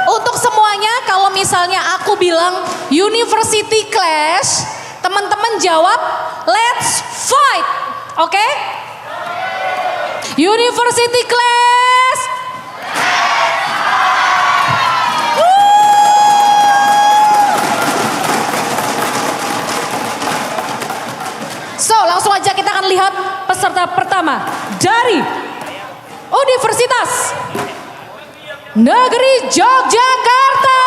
Untuk semuanya, kalau misalnya aku bilang University Clash, teman-teman jawab, let's fight. Oke? University Clash. So, langsung aja kita akan lihat peserta pertama dari Universitas Negeri Yogyakarta.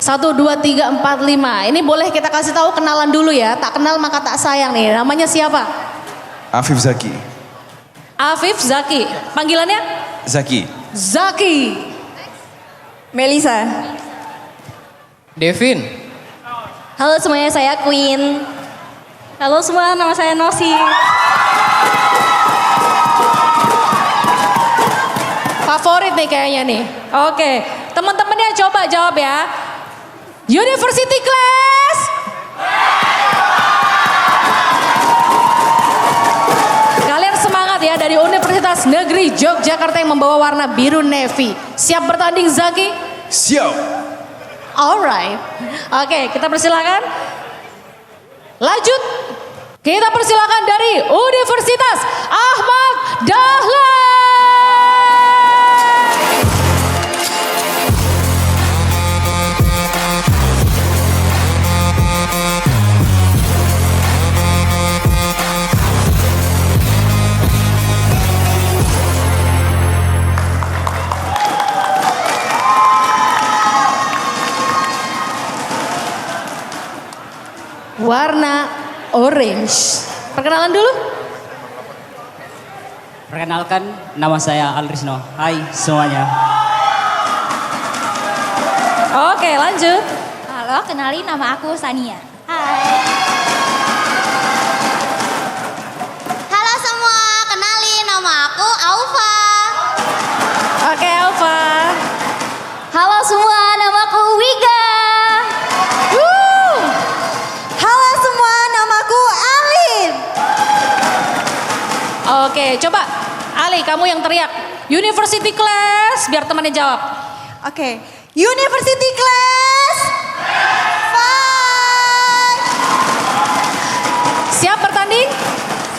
Satu, dua, tiga, empat, lima. Ini boleh kita kasih tahu kenalan dulu ya. Tak kenal maka tak sayang nih. Namanya siapa? Afif Zaki. Afif Zaki. Panggilannya? Zaki. Zaki. Melisa. Devin. Halo semuanya, saya Queen. Halo semua, nama saya Nosi. Favorit nih kayaknya nih. Oke, teman-temannya coba jawab ya. University Class. Kalian semangat ya, dari Universitas Negeri Yogyakarta yang membawa warna biru navy. Siap bertanding Zaki? Siap. Alright. Oke, kita persilakan. Lanjut. Kita persilakan dari Universitas Ahmad Dahlan. Warna orange. Perkenalan dulu. Perkenalkan, nama saya Alrisno. Hai semuanya. Oke, lanjut. Halo, kenalin nama aku Sania. Hai. Halo semua, kenalin nama aku Aufa. Oke, Aufa. Halo semua, nama aku Wiga. Halo semua, namaku Alin. Oke, coba Ali, kamu yang teriak. University Class, biar temannya jawab. Oke, University Class. Fight. Siap bertanding?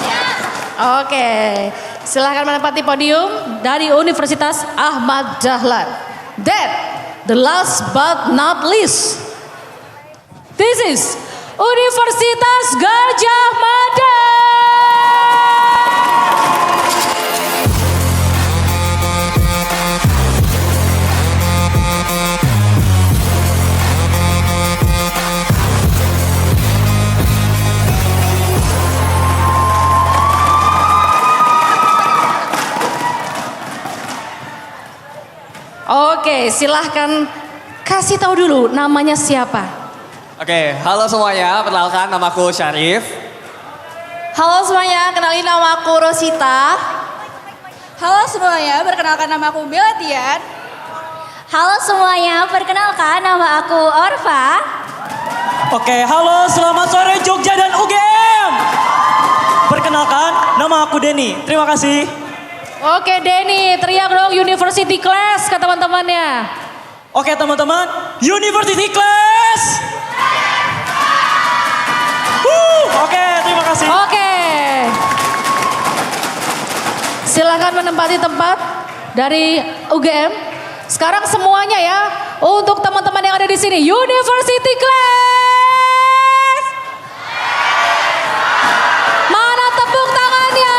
Siap. Oke, silahkan menempati podium dari Universitas Ahmad Dahlan. Then, the last but not least, this is Universitas Gajah Mada. Oke, silahkan kasih tahu dulu namanya siapa. Oke, halo semuanya, perkenalkan namaku Syarif. Halo semuanya, kenalin nama aku Rosita. Halo semuanya, perkenalkan nama aku Melatian. Halo semuanya, perkenalkan nama aku Orva. Oke, halo, selamat sore Jogja dan UGM. Perkenalkan, nama aku Denny. Terima kasih. Oke Denny, teriak dong University Class ke teman-temannya. Oke teman-teman, University Class. Oke, terima kasih. Oke. Silakan menempati tempat dari UGM. Sekarang semuanya ya, untuk teman-teman yang ada di sini, University Class. Mana tepuk tangannya?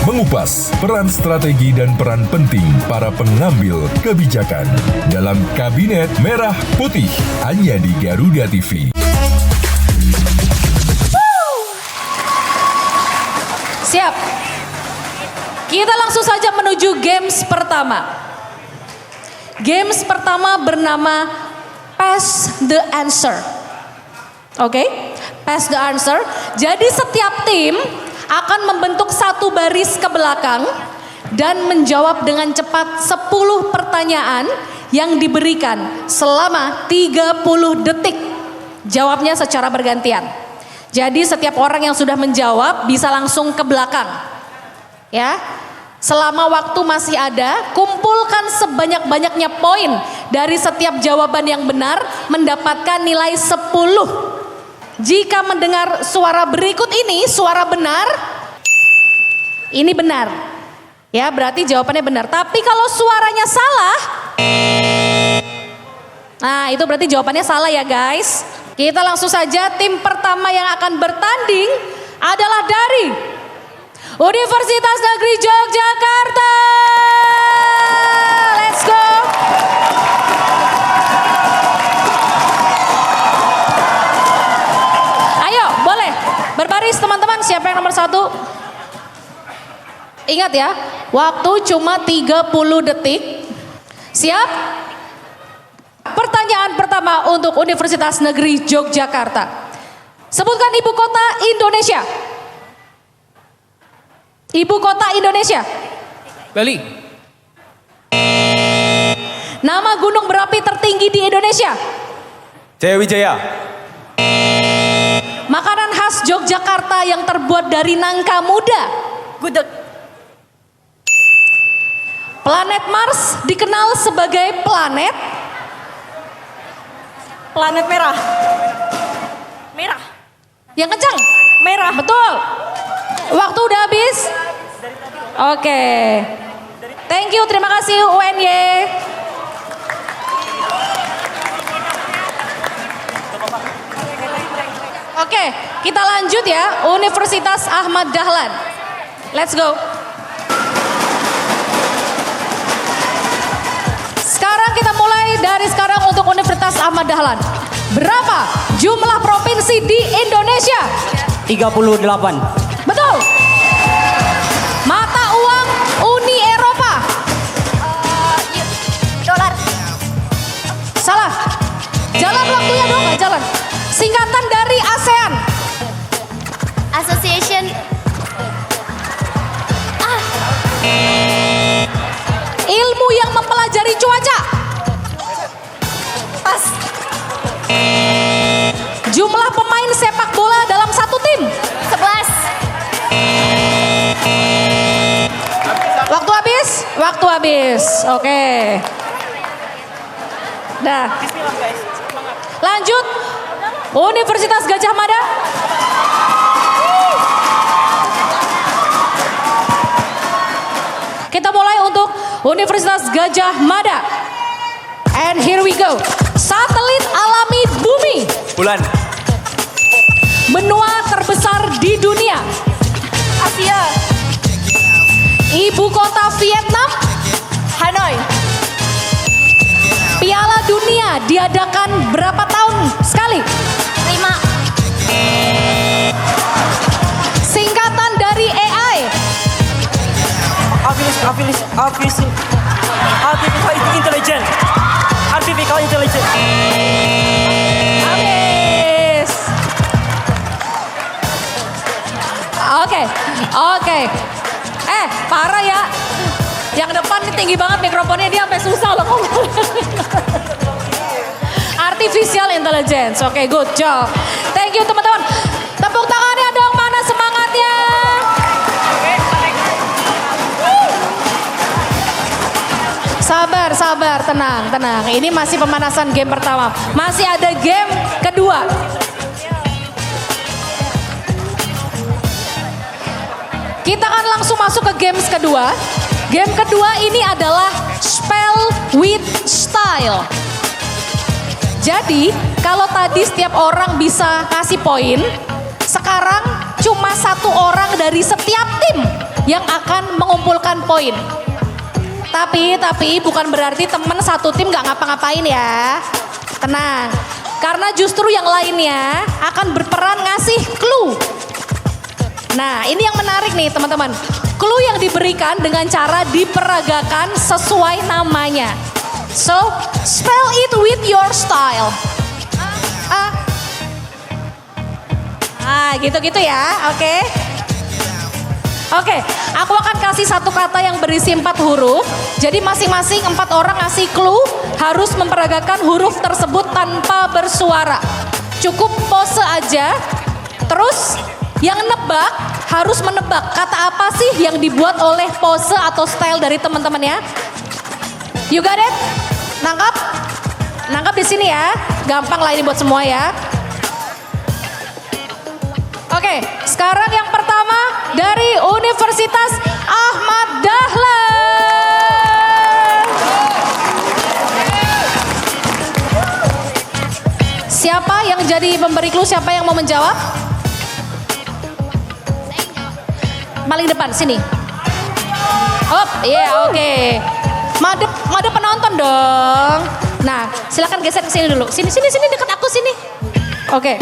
Mengupas peran strategi dan peran penting para pengambil kebijakan dalam Kabinet Merah Putih hanya di Garuda TV. Siap. Kita langsung saja menuju games pertama. Games pertama bernama Pass the Answer. Oke, Pass the Answer. Jadi setiap tim akan membentuk satu baris ke belakang dan menjawab dengan cepat 10 pertanyaan yang diberikan selama 30 detik. Jawabnya secara bergantian. Jadi setiap orang yang sudah menjawab bisa langsung ke belakang. Ya. Selama waktu masih ada, kumpulkan sebanyak-banyaknya poin dari setiap jawaban yang benar mendapatkan nilai 10. Jika mendengar suara berikut ini, suara benar, ini benar. Ya, berarti jawabannya benar. Tapi kalau suaranya salah, nah itu berarti jawabannya salah ya guys. Kita langsung saja, tim pertama yang akan bertanding adalah dari Universitas Negeri Yogyakarta. Let's go. Berbaris teman-teman, siapa yang nomor 1? Ingat ya, waktu cuma 30 detik. Siap? Pertanyaan pertama untuk Universitas Negeri Yogyakarta. Sebutkan ibu kota Indonesia. Ibu kota Indonesia. Bali. Nama gunung berapi tertinggi di Indonesia. Jayawijaya. Makanan khas Yogyakarta yang terbuat dari nangka muda. Gudeg. Planet Mars dikenal sebagai planet merah. Merah. Yang kencang. Merah. Betul. Waktu udah habis. Oke. Thank you, terima kasih UNY. Oke, kita lanjut ya, Universitas Ahmad Dahlan. Let's go. Sekarang kita mulai dari sekarang untuk Universitas Ahmad Dahlan. Berapa jumlah provinsi di Indonesia? 38. Betul. Mata uang Uni Eropa. Dolar. Salah. Jalan waktunya dong, nggak jalan. Singkatan dari ASEAN. Association. Ilmu yang mempelajari cuaca. Pas. Jumlah pemain sepak bola dalam satu tim. 11. Waktu habis? Waktu habis. Oke. Dah. Lanjut. Universitas Gajah Mada. Kita mulai untuk Universitas Gajah Mada. And here we go. Satelit alami bumi. Bulan. Benua terbesar di dunia. Asia. Ibu kota Vietnam. Hanoi. Piala Dunia diadakan berapa tahun sekali? 5. Singkatan dari AI. Artificial intelligence. Artificial intelligence. Habis. Oke. Parah ya. Yang depan ini tinggi banget mikrofonnya, dia sampai susah loh ngomong. Artificial intelligence. Oke, good job. Thank you teman-teman. Tepuk tangannya dong, mana semangatnya? Sabar. sabar, tenang, tenang. Ini masih pemanasan game pertama. Masih ada game kedua. Kita akan langsung masuk ke games kedua. Game kedua ini adalah Spell with Style. Jadi, kalau tadi setiap orang bisa kasih poin, sekarang cuma satu orang dari setiap tim yang akan mengumpulkan poin. Tapi bukan berarti temen satu tim gak ngapa-ngapain ya. Tenang, karena justru yang lainnya akan berperan ngasih clue. Nah, ini yang menarik nih teman-teman. Clue yang diberikan dengan cara diperagakan sesuai namanya. So, spell it with your style. Gitu-gitu ya, oke. Oke, aku akan kasih satu kata yang berisi 4 huruf. Jadi masing-masing 4 orang ngasih clue harus memperagakan huruf tersebut tanpa bersuara. Cukup pose aja. Terus yang nebak harus menebak kata apa sih yang dibuat oleh pose atau style dari teman-teman ya. You got it? Nangkap? Nangkap di sini ya. Gampang lah ini buat semua ya. Oke, sekarang yang pertama dari Universitas Ahmad Dahlan. Siapa yang jadi pemberi clue? Siapa yang mau menjawab? Paling depan, sini. Oke. Madep penonton dong. Nah, silakan geser ke sini dulu. Sini dekat aku sini. Oke.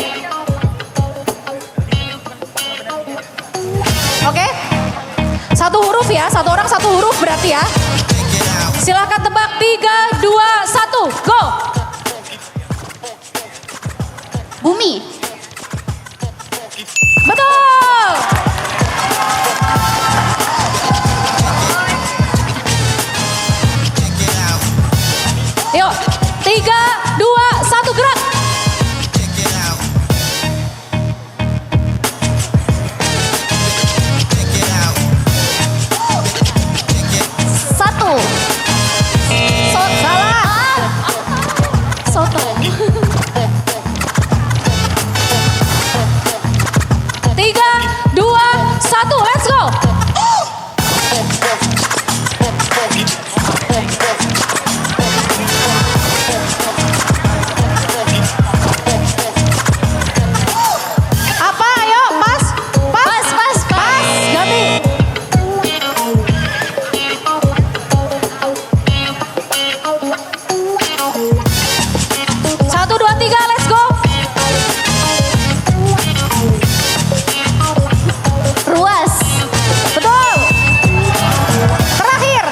Satu huruf ya, satu orang satu huruf berarti ya. Silakan tebak 3, 2, 1, go. Bumi. Betul. Yuk, 3, 2, 1 gerak. Soto. 3, 2, 1, let's go. Apa? Ayo, pas. Ganti. 1, 2, 3, let's go. Ruas. Betul. Terakhir.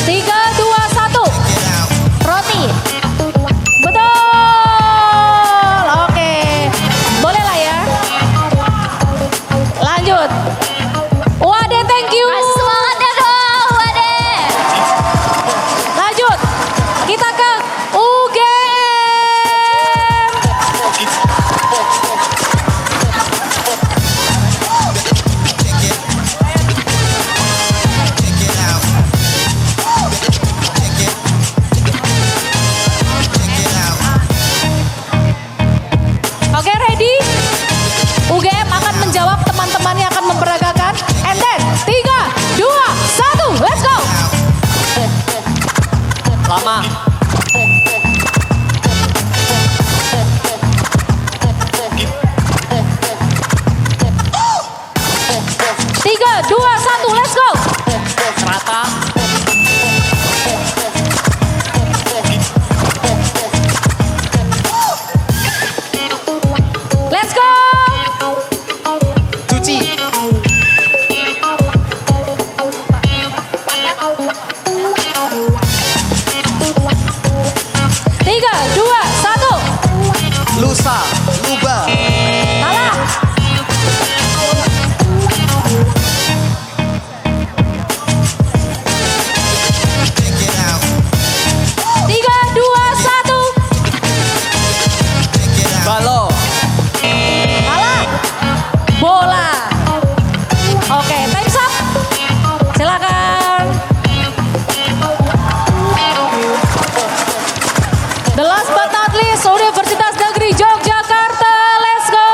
3, 2, 1. Roti. Betul. Oke. Boleh lah ya. Lanjut. Wade, thank you. Semangat ya dong, Wade. Lanjut. Kita ke UGM. Oke, ready? UGM akan menjawab, teman-temannya akan memperagakan. And then 3, 2, 1, let's go. Lama. Tiga, 2, 1, let's go. Serata. Let's go. Cuci. 3, 2, 1. Lusa. Lubang. Salah. Tiga, 2, 1. Balok. Salah. Bola. The last but not least, Universitas Negeri Yogyakarta. Let's go!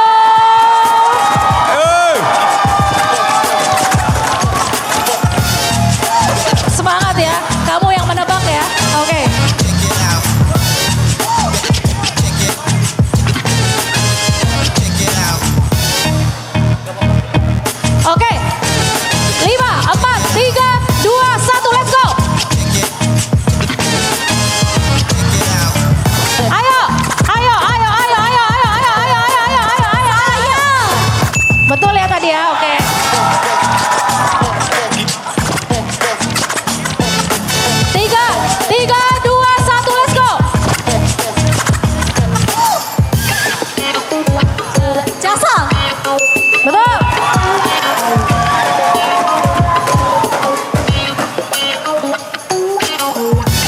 Semangat ya, kamu yang menebak ya. Oke. Oke. 5, 4, 3, 2, 1, let's go. Betul ya tadi ya, oke. Tiga, 2, 1, let's go. Jasa. Betul.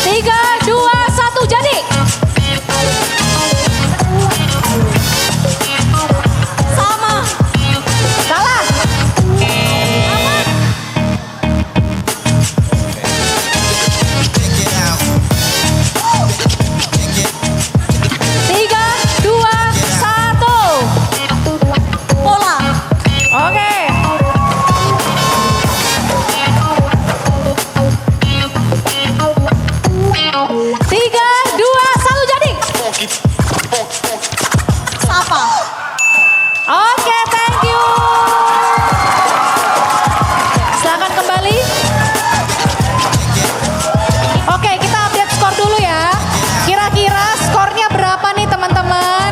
Tiga, 2, 1, jadi. Sama. Salah. Tiga, 2, 1. Pola. Oke. Tiga, 2, 1, jadi. Sapa. Oke, thank you. Silakan kembali. Oke, kita update skor dulu ya. Kira-kira skornya berapa nih teman-teman?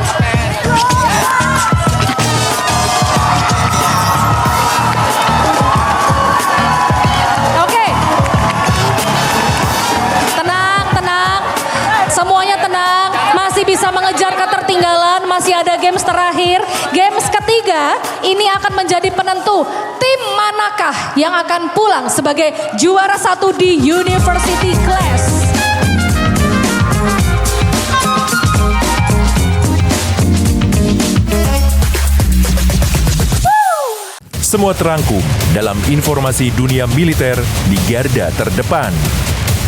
Oke. Tenang, tenang. Semuanya tenang. Masih bisa mengejar ketertinggalan. Masih ada games terakhir. Games ketiga ini akan menjadi penentu tim manakah yang akan pulang sebagai juara 1 di University Class. Semua terangkum dalam informasi dunia militer di garda terdepan.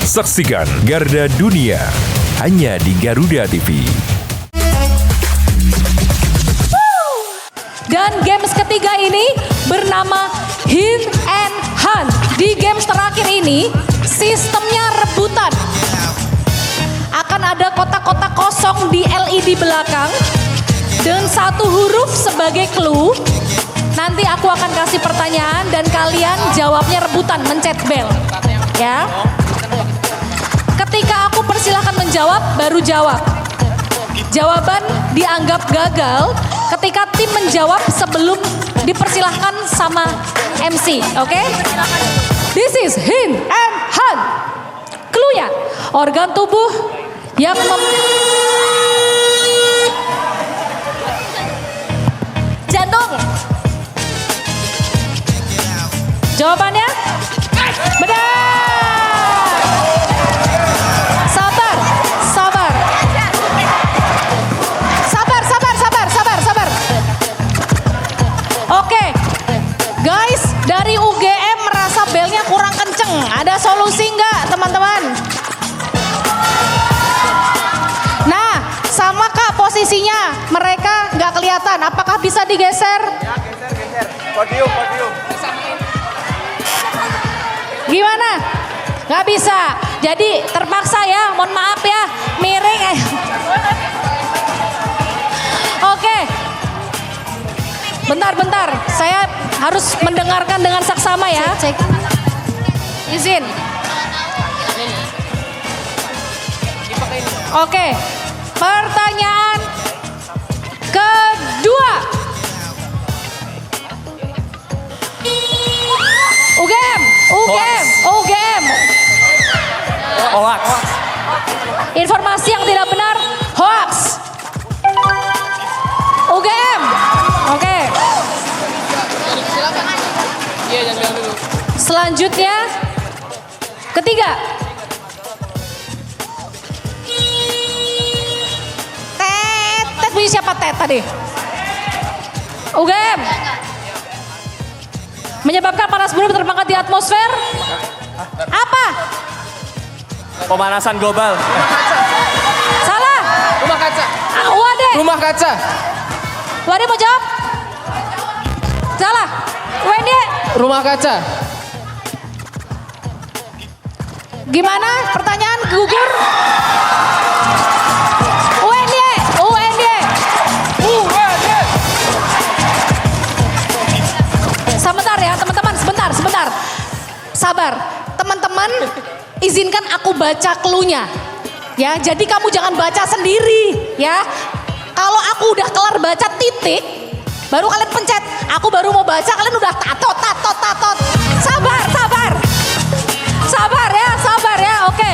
Saksikan Garda Dunia hanya di Garuda TV. Dan games ketiga ini bernama Hin and Han. Di games terakhir ini sistemnya rebutan. Akan ada kotak-kotak kosong di LED belakang dan satu huruf sebagai clue. Nanti aku akan kasih pertanyaan dan kalian jawabnya rebutan, mencet bel. Ya. Ketika aku persilahkan menjawab, baru jawab. Jawaban dianggap gagal ketika tim menjawab sebelum dipersilahkan sama MC, oke? This is Hin and Han. Clue-nya, organ tubuh yang Jantung. Jawabannya benar. Sabar, sabar. Sabar. Oke, guys, dari UGM merasa belnya kurang kenceng. Ada solusi nggak, teman-teman? Nah, sama Kak posisinya. Mereka nggak kelihatan. Apakah bisa digeser? Ya, geser. Podium. Gimana? Nggak bisa. Jadi terpaksa ya, mohon maaf ya, miring. Oke. Bentar. Saya harus mendengarkan dengan saksama ya. Cek. Izin. Oke. Pertanyaan kedua. UGM. Hoax. Informasi yang tidak benar, hoax. UGM. Oke. Selanjutnya, ketiga. Tet bunyi siapa tet tadi? UGM. Menyebabkan panas bumi terpangkat di atmosfer. Apa? Pemanasan global. Salah. Rumah kaca. Wade mau jawab? Salah. Wende. Rumah kaca. Gimana pertanyaan gugur? UNY. Sebentar ya teman-teman, sebentar. Sabar, teman-teman izinkan aku baca clue-nya. Ya, jadi kamu jangan baca sendiri ya. Kalau aku udah kelar baca titik, baru kalian pencet. Aku baru mau baca, kalian udah tatot. Sabar ya, oke.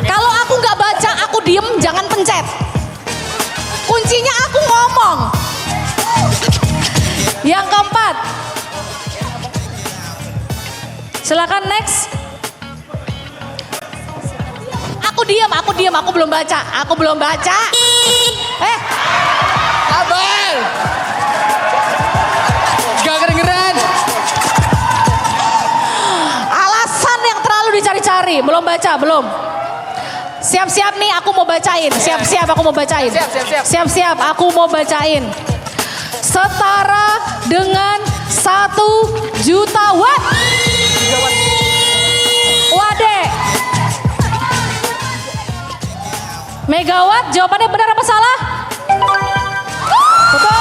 Kalau aku nggak baca, aku diem, jangan pencet. Kuncinya aku ngomong. Yang keempat. Silakan next. Aku diem, aku belum baca. Abang. Gak kedengeran. Alasan yang terlalu dicari-cari, belum baca, belum. Siap-siap nih aku mau bacain. Siap-siap aku mau bacain. Siap-siap aku mau bacain. Setara dengan 1 juta watt. Wade. Megawatt, jawabannya benar apa salah? Betul.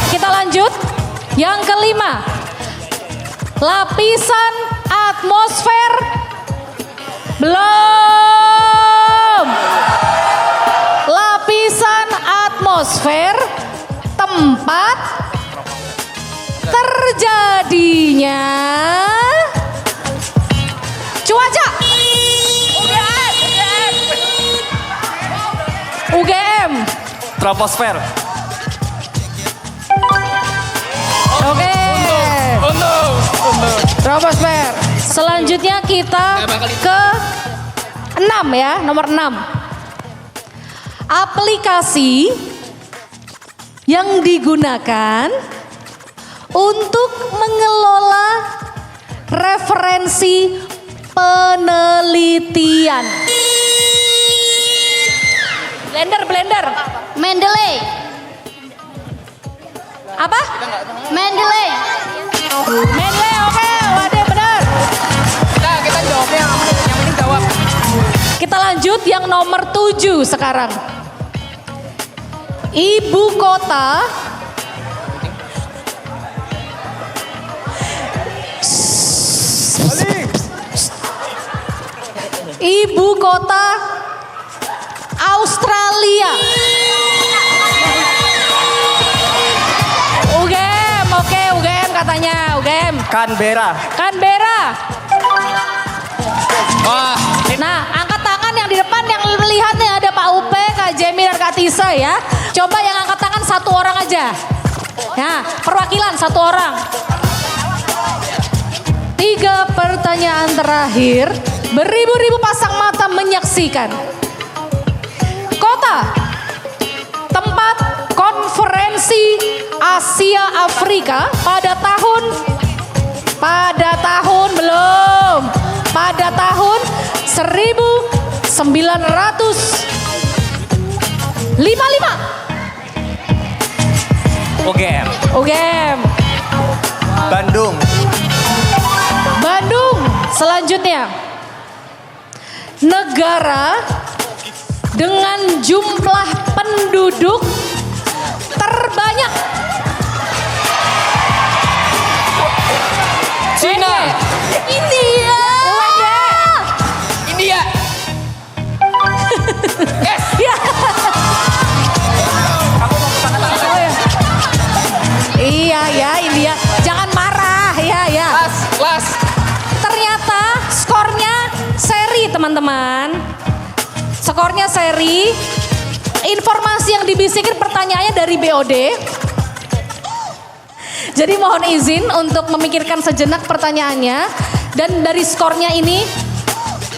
Kita lanjut. Yang kelima. Lapisan atmosfer belum. Lapisan atmosfer tempat terjadinya cuaca. UGM. Troposfer. Oke. Troposfer. Selanjutnya kita ke 6 ya, nomor 6. Aplikasi yang digunakan untuk mengelola referensi penelitian. Blender. Mendeley. Apa? Mendeley. Mendeley, oke, Wade benar. Nah, kita jawabnya yang penting jawab. Kita lanjut yang nomor 7 sekarang. Ibu kota Ibu kota Australia. UGM, oke, UGM katanya, UGM. Canberra. Wah. Nah, angkat tangan yang di depan yang melihat nih ada Pak Upe, Kak Jemi dan Kak Tisa ya. Coba yang angkat tangan 1 orang aja. Ya, perwakilan 1 orang. 3 pertanyaan terakhir. Beribu-ribu pasang mata menyaksikan. Kota, tempat konferensi Asia Afrika pada tahun belum. Pada tahun 1955. UGM. Bandung. Selanjutnya. Negara dengan jumlah penduduk terbanyak. Cina. India. Yes. Ya. Iya ya, India. Jangan marah, ya. Las. Ternyata skornya seri, teman-teman. Skornya seri. Informasi yang dibisikin pertanyaannya dari BOD. Jadi mohon izin untuk memikirkan sejenak pertanyaannya. Dan dari skornya ini,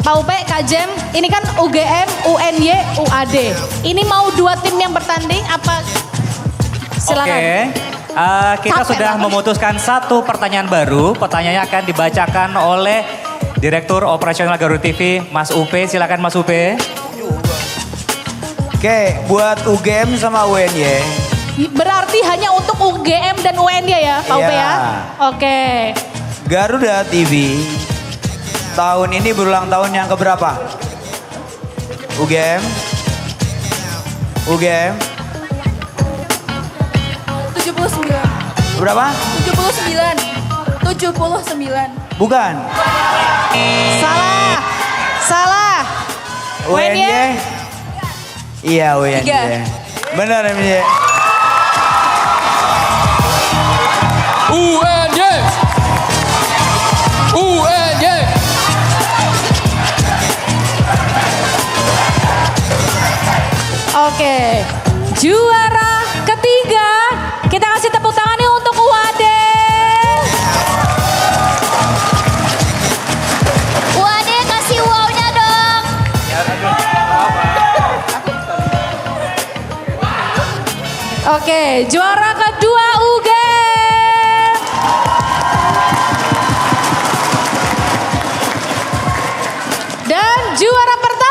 Pak Upe, Kak Jem, ini kan UGM, UNY, UAD. Ini mau 2 tim yang bertanding apa? Silakan. Oke. Kita Capek sudah banget. memutuskan 1 pertanyaan baru. Pertanyaannya akan dibacakan oleh Direktur Operasional Garuda TV, Mas Upe. Silakan Mas Upe. Oke, buat UGM sama UNY. Berarti hanya untuk UGM dan UNY ya, Pak Upe ya? Oke. Garuda TV tahun ini berulang tahun yang keberapa? UGM? 79. Berapa? 79. Bukan. Salah. UNY? Iya UNY. 3. Benar MJ. UNY. Oke, juara ketiga. Kita kasih tepuk tangan nih untuk UAD. UAD kasih wow-nya dong. Oke, juara kedua UGM. Dan juara pertama.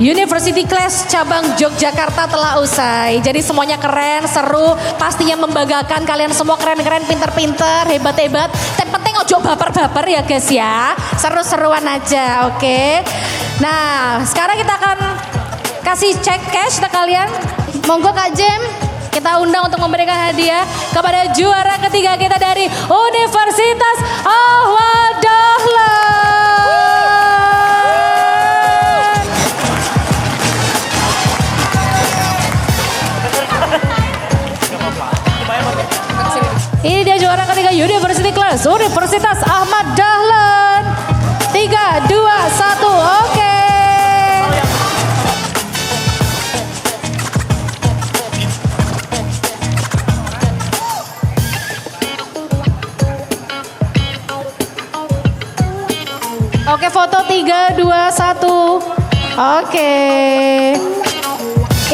University Class cabang Yogyakarta telah usai. Jadi semuanya keren, seru, pastinya membanggakan. Kalian semua keren-keren, pinter-pinter, hebat-hebat. Yang penting ojo baper-baper ya guys ya. Seru-seruan aja, oke. Nah, sekarang kita akan kasih cek cash ke kalian. Monggo Kak Jem, kita undang untuk memberikan hadiah kepada juara ketiga kita dari Universitas Ahmad Dahlan. Ini dia juara ketiga University Class Universitas Ahmad Dahlan. 3, 2, 1, oke. Oke, foto 3, 2, 1. Oke.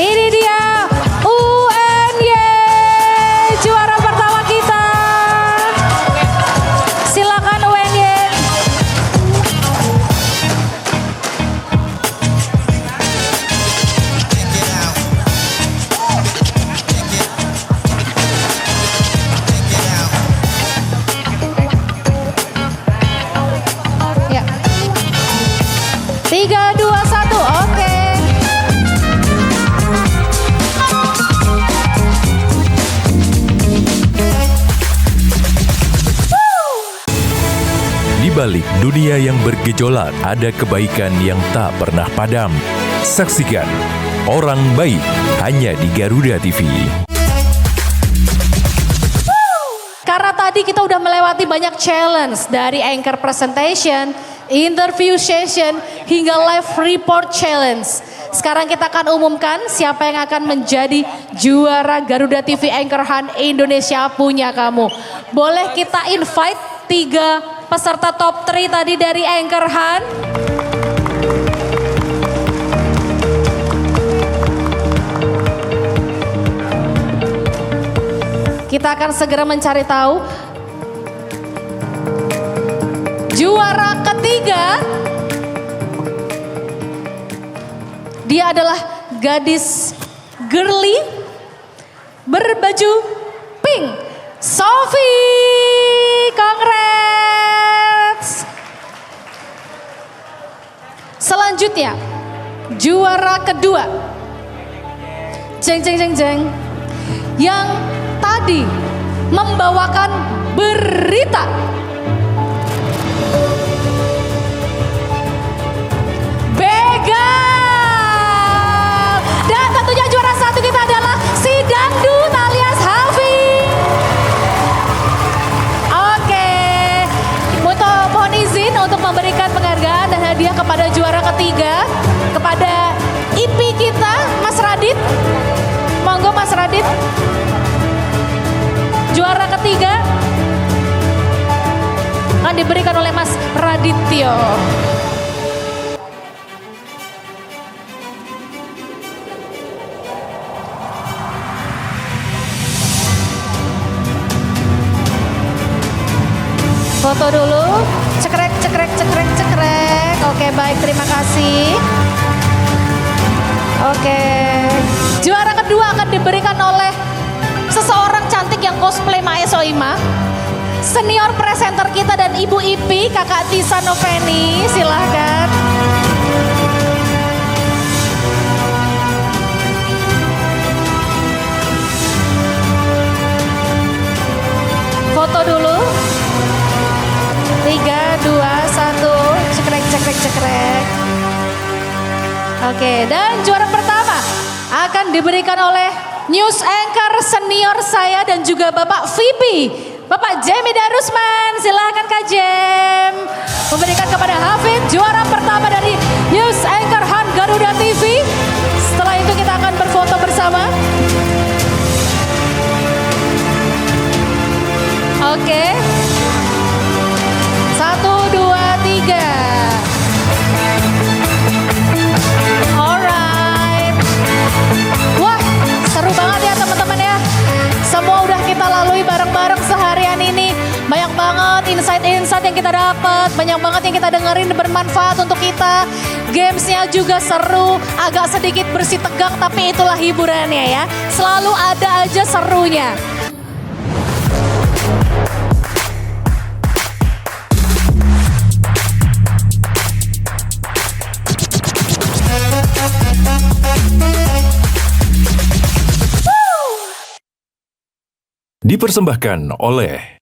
Ini dia UNY juara pertama kita. Silakan UNY. Ya. 3, 2, 1, oke. Di balik dunia yang bergejolak, ada kebaikan yang tak pernah padam. Saksikan Orang Baik hanya di Garuda TV. Karena tadi kita udah melewati banyak challenge dari anchor presentation, interview session, hingga live report challenge. Sekarang kita akan umumkan siapa yang akan menjadi juara Garuda TV Anchor Hunt Indonesia Punya Kamu. Boleh kita invite 3 peserta top 3 tadi dari Anchor Hunt. Kita akan segera mencari tahu. Juara ketiga, dia adalah gadis girly berbaju pink. Sophie, congrats. Selanjutnya, juara kedua. Jeng jeng jeng jeng. Yang tadi membawakan berita. Begal. Dan tentunya juara satu kita adalah si Dangdut alias Hafi. Oke. Mohon izin untuk memberikan penghargaan dan hadiah kepada juara ketiga. Kepada IP kita, Mas Radit. Monggo Mas Radit. Juara ketiga akan diberikan oleh Mas Radityo. Foto dulu. Cekrek, cekrek, cekrek, cekrek. Oke, baik, terima kasih. Oke. Juara kedua akan diberikan oleh seseorang cantik yang cosplay Mae Soimah. Senior presenter kita dan Ibu Ipi, Kakak Tisa Noveni, silahkan. Foto dulu. 3, 2, 1. Cekrek, cekrek, cekrek. Oke, dan juara pertama akan diberikan oleh news anchor senior saya dan juga Bapak VP, Bapak Jemi Darusman. Silahkan Kak Jem. Memberikan kepada Hafid juara pertama dari news anchor Han Garuda TV. Setelah itu kita akan berfoto bersama. Oke. 1, 2, 3. Alright. Wah, seru banget ya teman-teman ya. Semua udah kita lalui bareng-bareng seharian ini. Banyak banget insight-insight yang kita dapat. Banyak banget yang kita dengerin bermanfaat untuk kita. Gamesnya juga seru. Agak sedikit bersih tegang tapi itulah hiburannya ya. Selalu ada aja serunya. Dipersembahkan oleh